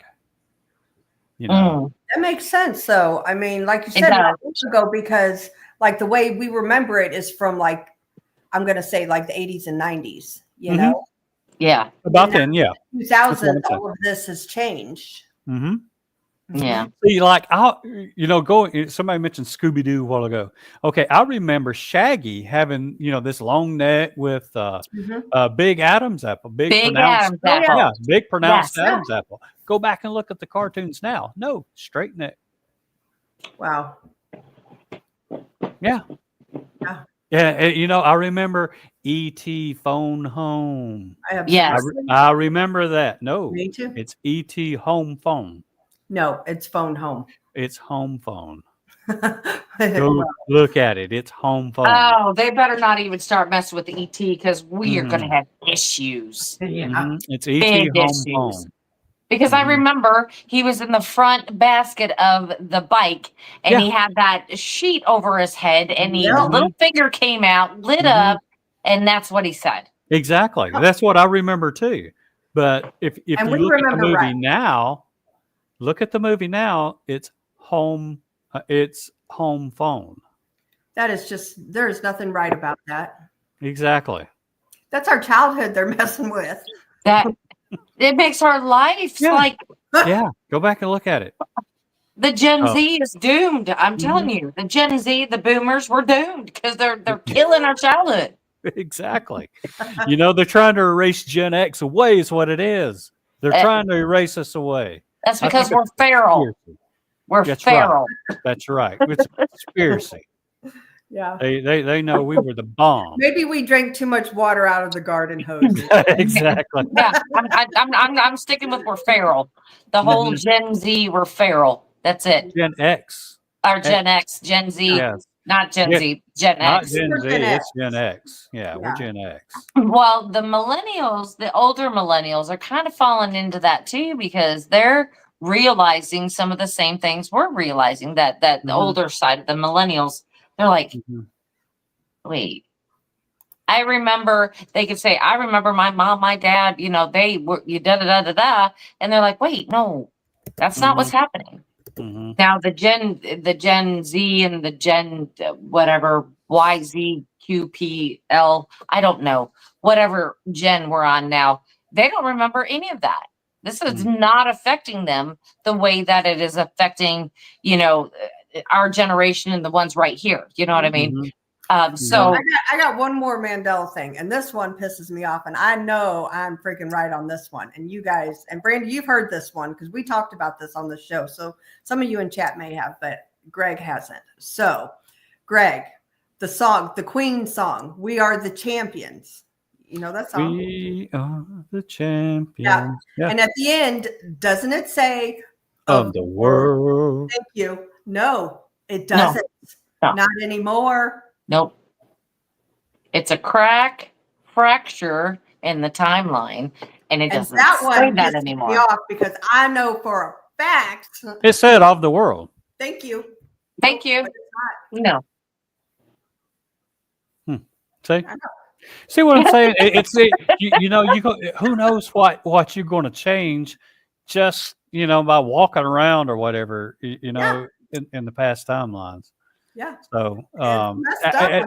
You know, that makes sense. So, I mean, like you said, not long ago, because like the way we remember it is from like, I'm going to say like the 80s and 90s, you know? Yeah. About then, yeah. 2000, all of this has changed. Yeah. See, like, somebody mentioned Scooby-Doo a while ago. Okay, I remember Shaggy having, this long neck with big Adam's apple. Big pronounced apple. Yeah, big pronounced Yes. Adam's apple. Go back and look at the cartoons now. No, straight neck. Wow. Yeah. Yeah, I remember E.T. Phone Home. I remember that. No, Me too. It's E.T. Home Phone. No, it's phone home. It's home phone. Go look at it. It's home phone. Oh, they better not even start messing with the ET because we are going to have issues. It's ET Big home issues. phone. Because I remember he was in the front basket of the bike and he had that sheet over his head and his little finger came out, lit up, and that's what he said. Exactly. That's what I remember too. But if you look at the movie now, it's home phone. That is just, there's nothing right about that. Exactly. That's our childhood they're messing with. That it makes our life like go back and look at it. The Gen Z is doomed. I'm telling you, the Gen Z, the boomers, we're doomed because they're killing our childhood. Exactly. They're trying to erase Gen X away is what it is. They're trying to erase us away. That's because we're feral. We're feral. Right. That's right. It's a conspiracy. Yeah. They know we were the bomb. Maybe we drank too much water out of the garden hose. Exactly. Yeah, I'm sticking with we're feral. The whole Gen Z, we're feral. That's it. Gen X. Or Gen X, Gen Z. Yes. Not Gen Z, Gen Not X. Gen Z, it's Gen X. Yeah, we're Gen X. Well, the millennials, the older millennials are kind of falling into that too because they're realizing some of the same things we're realizing that the older side of the millennials, they're like, wait, I remember they could say, I remember my mom, my dad, they were da-da-da-da-da. And they're like, wait, no, that's not what's happening. Now the Gen Z and the Gen whatever YZQPL, I don't know, whatever gen we're on now, they don't remember any of that. This is not affecting them the way that it is affecting, our generation and the ones right here. You know what I mean? So I got one more Mandela thing, and this one pisses me off, and I know I'm freaking right on this one. And you guys, and Brandy, you've heard this one because we talked about this on the show. So some of you in chat may have, but Greg hasn't. So Greg, the song, the Queen song, "We Are the Champions." You know that song? We are the champions. Yeah. And at the end, doesn't it say Of the world. Thank you. No, it doesn't. No. Not anymore. Nope. It's a fracture in the timeline, and it doesn't that say one that pisses me anymore. off because I know for a fact. It said of the world. Thank you. Thank you. But it's not. No. See? See what I'm saying? Who knows what you're going to change just, by walking around or whatever, in the past timelines. Yeah. So, Messed up. at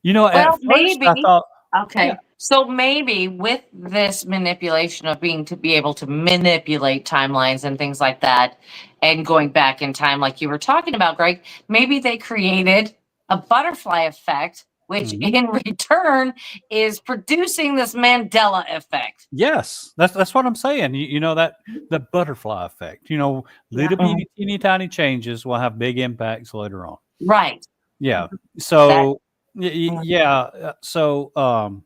first maybe. I thought, Okay. Yeah. So maybe with this manipulation of to be able to manipulate timelines and things like that, and going back in time, like you were talking about, Greg, maybe they created a butterfly effect, which in return is producing this Mandela effect. yes, that's what I'm saying. That the butterfly effect, little bitty, teeny tiny changes will have big impacts later on. Right. Yeah. So, yeah. So,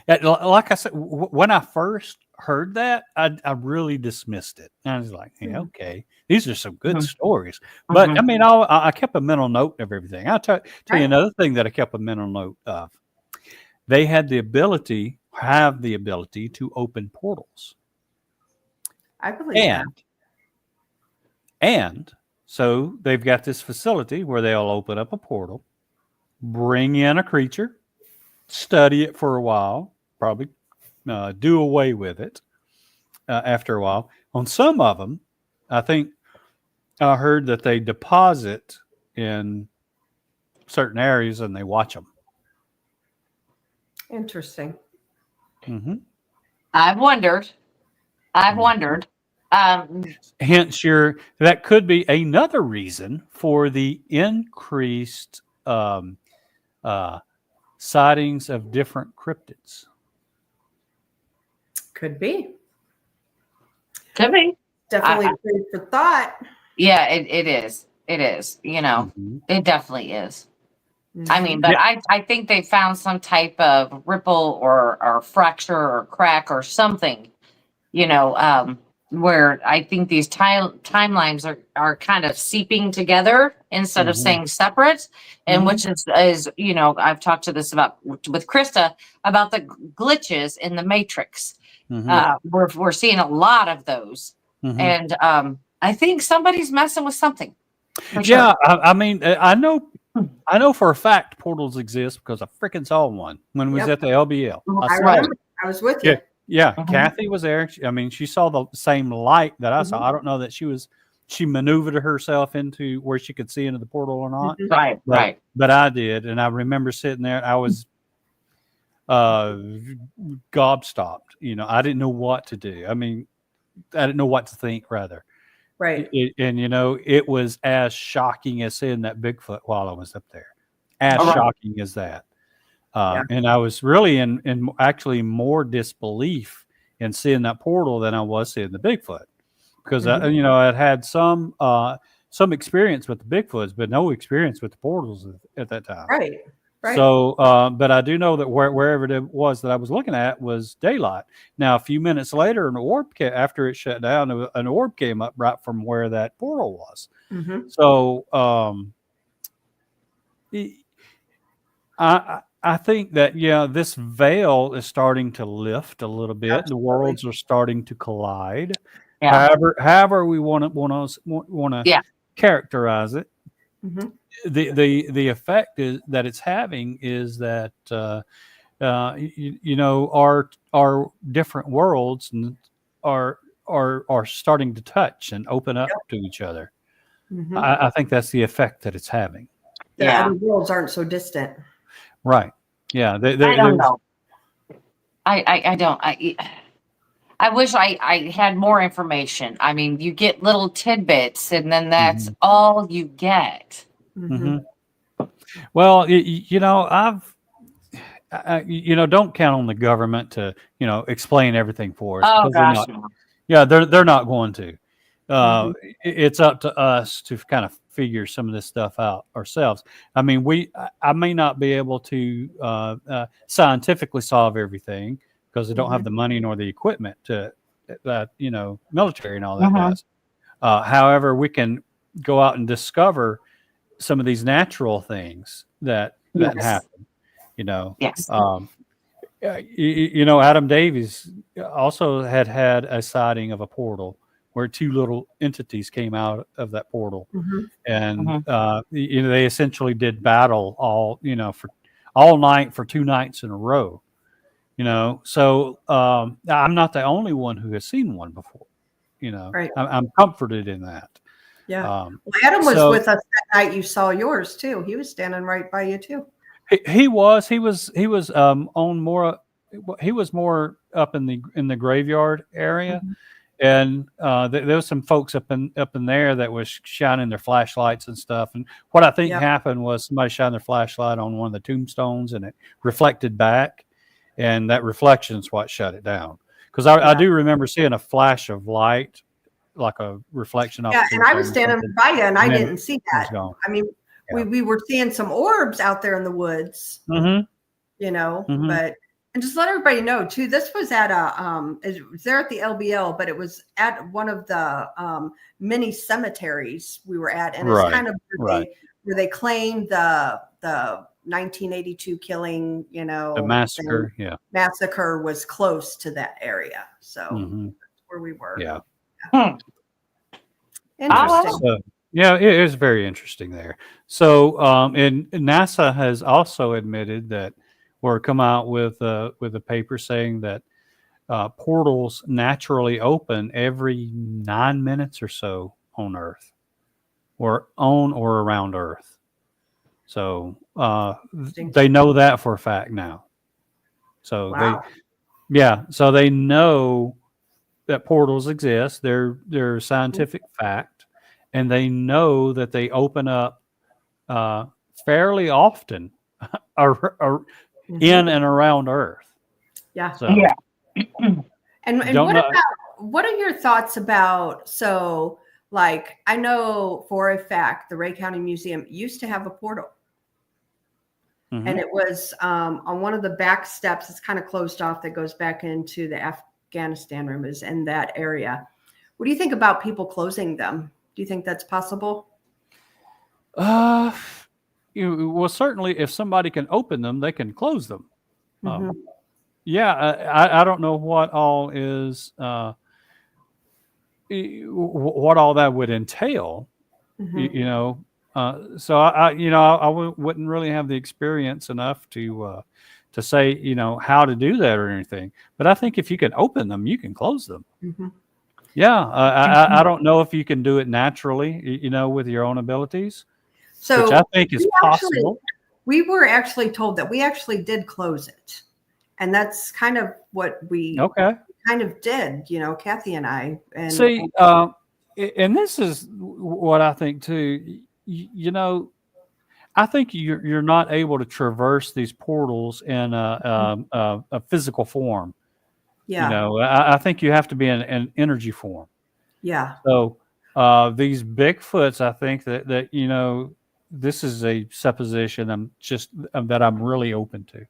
like I said, when I first heard that, I really dismissed it. I was like, yeah, okay, these are some good stories. But I mean, I kept a mental note of everything. I'll tell you another thing that I kept a mental note of. They have the ability to open portals. I believe that. And so they've got this facility where they'll open up a portal, bring in a creature, study it for a while, probably do away with it after a while. On some of them, I think I heard that they deposit in certain areas and they watch them. Interesting. Mm-hmm. I've wondered. Hence, that could be another reason for the increased sightings of different cryptids. Could be. Could be. Definitely food for thought. Yeah, it is. It is. It definitely is. I mean, but I think they found some type of ripple or fracture or crack or something, where I think these timelines are kind of seeping together instead of staying separate. And which is, I've talked to this about with Krista about the glitches in the Matrix. We're seeing a lot of those. And I think somebody's messing with something. Yeah, sure. I mean, I know for a fact portals exist because I freaking saw one when we was at the LBL. I remember. I was with you. Yeah. Kathy was there. She saw the same light that I saw. I don't know that she maneuvered herself into where she could see into the portal or not. Right. But I did. And I remember sitting there. I was gobstopped. I didn't know what to do. I mean, I didn't know what to think, rather. Right. It was as shocking as seeing that Bigfoot while I was up there. As shocking as that. And I was really in actually more disbelief in seeing that portal than I was seeing the Bigfoot, because I'd had some experience with the Bigfoots, but no experience with the portals at that time. Right. So, but I do know that wherever it was that I was looking at was daylight. Now, a few minutes later, after it shut down, an orb came up right from where that portal was. So, I think that this veil is starting to lift a little bit. Absolutely. The worlds are starting to collide. Yeah. However we want to characterize it. The effect is that it's having is that our different worlds are starting to touch and open up to each other. I think that's the effect that it's having. The other worlds aren't so distant. Right. Yeah. I don't know. I don't. I wish I had more information. I mean, you get little tidbits, and then that's all you get. Well, don't count on the government to, explain everything for us. Oh gosh. They're not going to. it's up to us to kind of figure some of this stuff out ourselves. I mean, I may not be able to scientifically solve everything because I don't have the money nor the equipment to that, military and all that does. However, we can go out and discover some of these natural things that happen. Yes. Adam Davies also had a sighting of a portal where two little entities came out of that portal, and they essentially did battle for all night for 2 nights in a row. So I'm not the only one who has seen one before. Right. I'm comforted in that. Yeah. Well, Adam was with us that night. You saw yours too. He was standing right by you too. He was on more. He was more up in the graveyard area, and there was some folks up in there that was shining their flashlights and stuff. And what I think happened was somebody shined their flashlight on one of the tombstones, and it reflected back, and that reflection is what shut it down. Because I do remember seeing a flash of light, like a reflection off. Yeah, and I was standing by you, and I didn't see that. I mean, we were seeing some orbs out there in the woods, but and just let everybody know too. This was at it was there at the LBL, but it was at one of the mini cemeteries we were at, and it's kind of where they claimed the 1982 killing, the massacre. Massacre was close to that area, so that's where we were. Yeah. Interesting. So, it is very interesting there. So, and NASA has also admitted that, or come out with a paper saying that portals naturally open every 9 minutes or so on Earth, or on or around Earth. So they know that for a fact now. So so they know that portals exist. They're a scientific fact, and they know that they open up fairly often in and around Earth. Yeah. So, and what are your thoughts about, so like, I know for a fact the Ray County Museum used to have a portal. And it was on one of the back steps. It's kind of closed off that goes back into the Afghanistan room, is in that area. What do you think about people closing them? Do you think that's possible? Well, certainly if somebody can open them, they can close them. I don't know what all is, what all that would entail, so I wouldn't really have the experience enough to say, how to do that or anything. But I think if you can open them, you can close them. I don't know if you can do it naturally, with your own abilities. So which I think is possible. We were actually told that we actually did close it. And that's kind of what we kind of did, Kathy and I. And see, and this is what I think too. I think you're not able to traverse these portals in a physical form. Yeah. I think you have to be in an energy form. Yeah. So these Bigfoots, I think that this is a supposition that I'm really open to.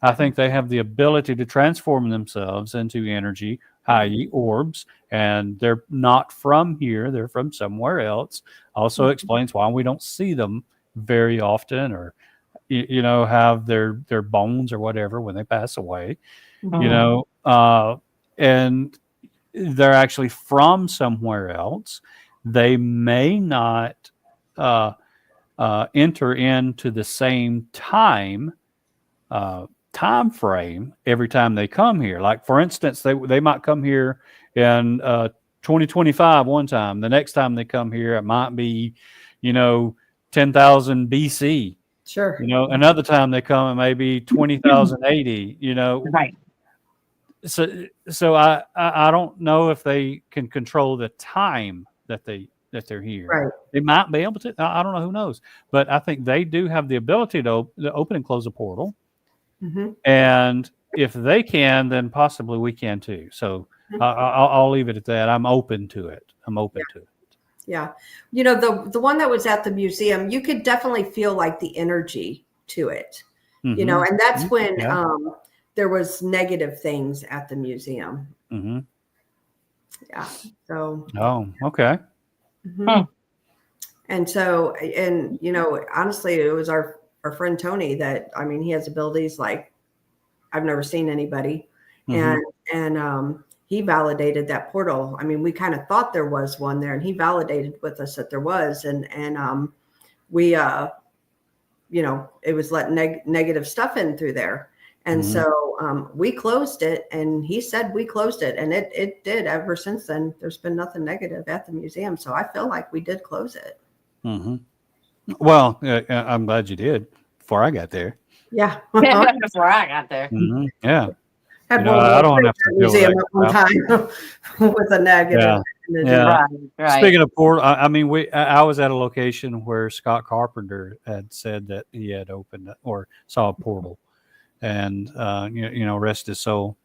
I think they have the ability to transform themselves into energy, i.e. orbs, and they're not from here. They're from somewhere else. Also explains why we don't see them very often, or, have their bones or whatever when they pass away, and they're actually from somewhere else. They may not enter into the same time frame every time they come here. Like, for instance, they might come here in 2025 one time. The next time they come here, it might be 10,000 BC. Sure. Another time they come, it may be 20,080. Right. So I don't know if they can control the time that they're here. Right. They might be able to. I don't know. Who knows? But I think they do have the ability to open and close a portal. And if they can, then possibly we can too. So I'll leave it at that. I'm open to it. Yeah. You know, the one that was at the museum, you could definitely feel like the energy to it, you know, and that's when there was negative things at the museum. Mm-hmm. Yeah. So. Oh, okay. And so, and, you know, honestly, it was our friend Tony that, I mean, he has abilities like I've never seen anybody. And he validated that portal. I mean, we kind of thought there was one there, and he validated with us that there was. And we, you know, it was letting negative stuff in through there. And so we closed it, and he said we closed it, and it did. Ever since then, there's been nothing negative at the museum. So I feel like we did close it. Well, I'm glad you did before I got there. Yeah. Before I got there. Yeah. Had I don't have to deal with museum that at one time with a negative. Yeah. Right. Speaking of portal, I mean, I was at a location where Scott Carpenter had said that he had opened or saw a portal, and you know, rest his soul.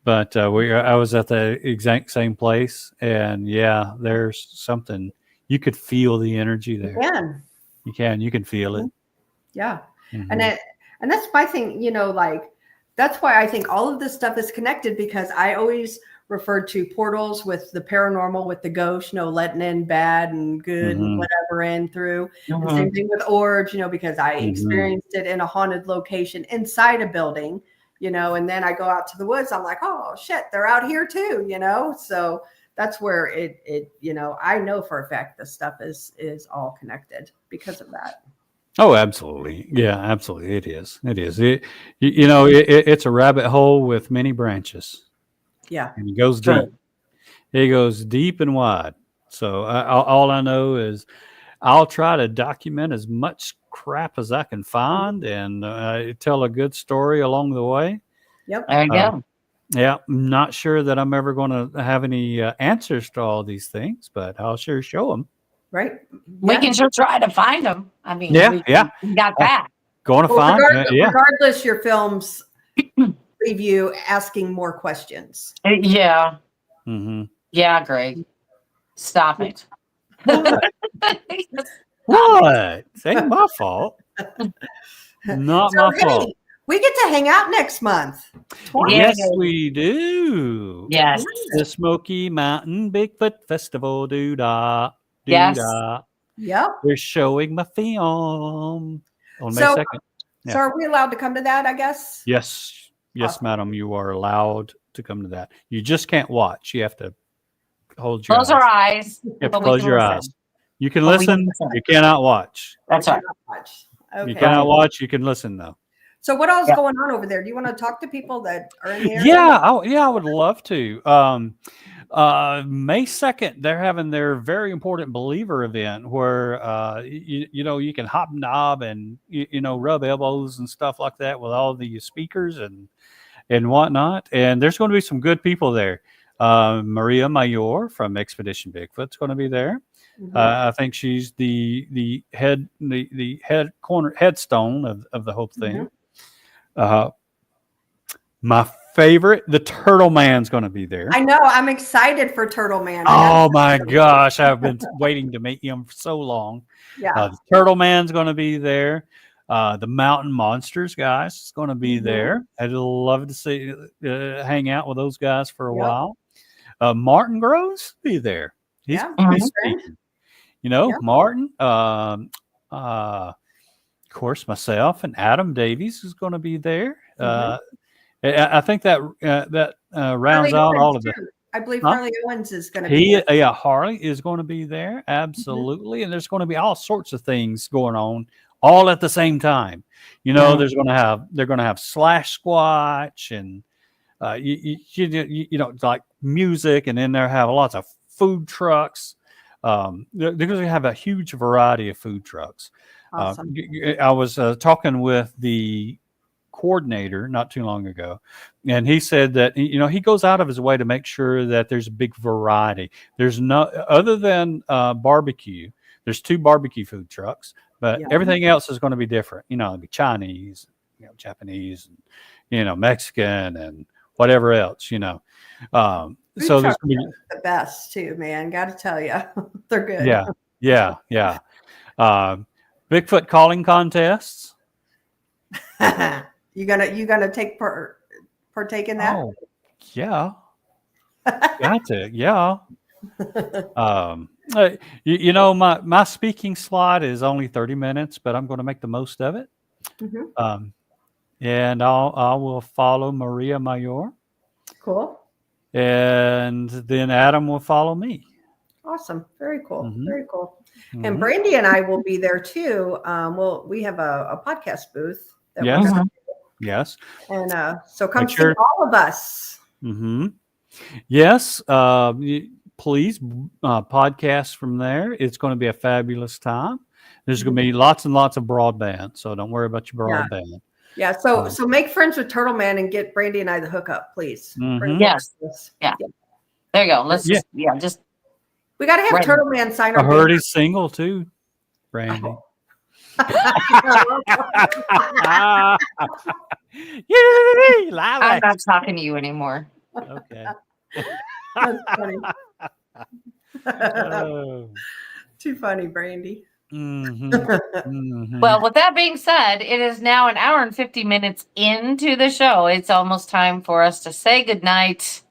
But I was at the exact same place, and yeah, there's something. You could feel the energy there. You can feel it. Yeah. And that's my thing, you know, like, that's why I think all of this stuff is connected, because I always referred to portals with the paranormal, with the ghost, you know, letting in bad and good and whatever in through. The same thing with orbs, you know, because I experienced it in a haunted location inside a building, you know, and then I go out to the woods. I'm like, oh shit, they're out here too, you know? So that's where it, you know, I know for a fact this stuff is all connected because of that. Oh, absolutely. Yeah, absolutely. It is. You know, it's a rabbit hole with many branches. Yeah. And it goes deep. It goes deep and wide. So all I know is I'll try to document as much crap as I can find and tell a good story along the way. Yep. There you go. Yeah, I'm not sure that I'm ever going to have any answers to all these things, but I'll sure show them. Right. We can sure try to find them. I mean, we got that. Going to find. Regardless, your films leave you asking more questions. Yeah. Mm-hmm. Yeah, Greg. Stop it. What? It ain't my fault. Not my fault. We get to hang out next month. Yes, we do. Yes. The Smoky Mountain Bigfoot Festival. Doo-dah. Yes. Yep. We're showing my film on May 2nd. So are we allowed to come to that, I guess? Yes. Yes, Awesome. madam. You are allowed to come to that. You just can't watch. You have to hold your Close our eyes. You have to close your listen. eyes. You can listen. You cannot watch. That's right. Okay. You cannot watch. You can listen, though. So what else is going on over there? Do you want to talk to people that are in the area? Yeah, I would love to. May 2nd, they're having their very important believer event where you know, you can hobnob and you know, rub elbows and stuff like that with all the speakers and whatnot. And there's going to be some good people there. Maria Mayor from Expedition Bigfoot's going to be there. I think she's the headstone of the whole thing. My favorite, the Turtle Man's going to be there. I know. I'm excited for Turtle Man. Oh my gosh. I've been waiting to meet him for so long. Yeah. The Turtle Man's going to be there. The Mountain Monsters guys is going to be there. I'd love to see, hang out with those guys for a while. Martin Groves be there. He's speaking. You know, Martin, of course, myself and Adam Davies is going to be there. I think that rounds out all of it. I believe Harley Owens is going to be there. Yeah, Harley is going to be there. Absolutely. And there's going to be all sorts of things going on all at the same time. You know, they're going to have Slash Squatch and you know, like music, and then they have lots of food trucks. They're going to have a huge variety of food trucks. Awesome. I was talking with the coordinator not too long ago, and he said that, you know, he goes out of his way to make sure that there's a big variety. There's no, other than barbecue, there's 2 barbecue food trucks, but everything else is going to be different. You know, it'll be Chinese, you know, Japanese, and, you know, Mexican and whatever else, you know. So there's trucks gonna be, are the best too, man. Got to tell you, they're good. yeah. Bigfoot calling contests. You gonna take partake in that? Oh, yeah. Got to, yeah. You know, my speaking slot is only 30 minutes, but I'm going to make the most of it. Mhm. And I will follow Maria Mayor, Cool. and then Adam will follow me. Awesome. Very cool. Mhm. Very cool. Mhm. And Brandy and I will be there too. We have a podcast booth that Yes. we're gonna, Yes. and so come Make see sure- all of us. Mm-hmm. Yes. Please podcast from there. It's going to be a fabulous time. There's going to be lots and lots of broadband, so don't worry about your Yeah. broadband. Yeah. So make friends with Turtle Man and get Brandy and I the hookup, please. Mhm. Brandy, Yes. Yeah. There you go. Let's Yeah. just We got to have Right. Turtle Man sign I our heard he's single too, Brandy. Yay, I'm Lila. not talking to you anymore. Okay. That's funny. Oh. Too funny, Brandy. Mhm. Mhm. Well, with that being said, it is now an hour and 50 minutes into the show. It's almost time for us to say goodnight.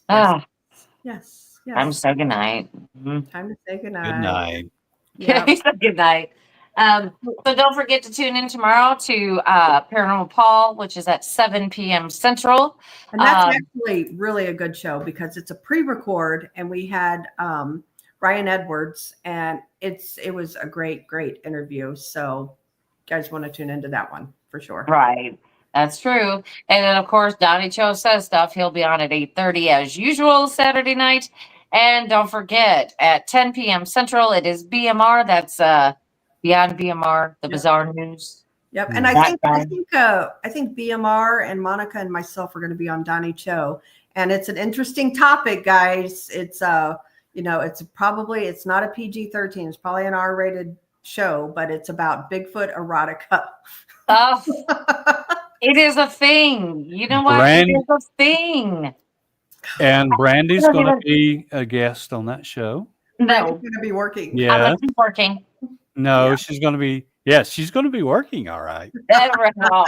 Ah, Yes. time to Yes. say goodnight. Time to say goodnight. Good night. Yeah. Good night. So don't forget to tune in tomorrow to Paranormal Paul, which is at 7 p.m. Central. And that's actually really a good show because it's a pre-record, and we had Ryan Edwards, and it was a great interview. So you guys want to tune into that one for sure. Right. That's true. And then, of course, Donny Cho Says Stuff. He'll be on at 8:30 as usual Saturday night. And don't forget, at 10 p.m. Central, it is BMR. That's Beyond BMR, the Bizarre News. Yep. And I think BMR and Monica and myself are going to be on Donny Cho, and it's an interesting topic, guys. It's it's not a PG-13. It's probably an R-rated show, but it's about Bigfoot erotica. Oh, it is a thing. You know what? It is a thing. And Brandy's going to be a guest on that show. Brandy's No, going to be working. Yeah. I'm not working. No, Yeah. she's going to be. Yes, she's going to be working. All right. Never know.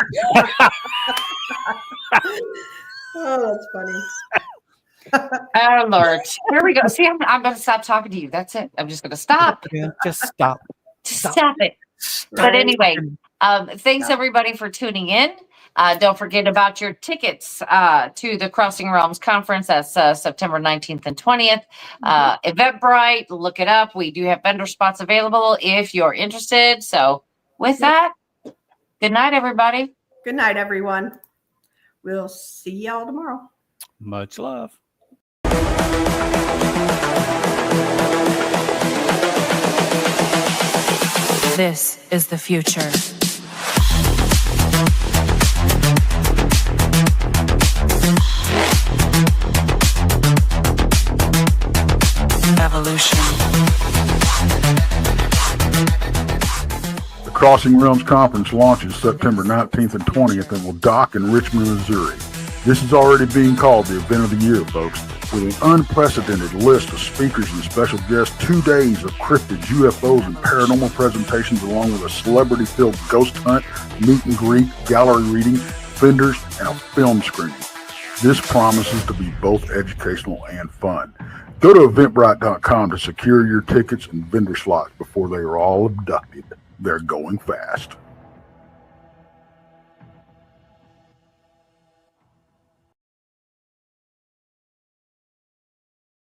Oh, that's funny. Oh, Lord. Here we go. See, I'm going to stop talking to you. That's it. I'm just going to stop. Yeah, just stop. Stop it. But anyway, thanks everybody for tuning in. Don't forget about your tickets to the Crossing Realms Conference. That's September 19th and 20th. Eventbrite, look it up. We do have vendor spots available if you're interested. So with that, good night, everybody. Good night, everyone. We'll see y'all tomorrow. Much love. This is the future. Evolution. The Crossing Realms Conference launches September 19th and 20th and will dock in Richmond, Missouri. This is already being called the event of the year, folks. With an unprecedented list of speakers and special guests, 2 days of cryptids, UFOs, and paranormal presentations, along with a celebrity-filled ghost hunt, meet and greet, gallery reading, vendors, and a film screening. This promises to be both educational and fun. Go to Eventbrite.com to secure your tickets and vendor slots before they are all abducted. They're going fast.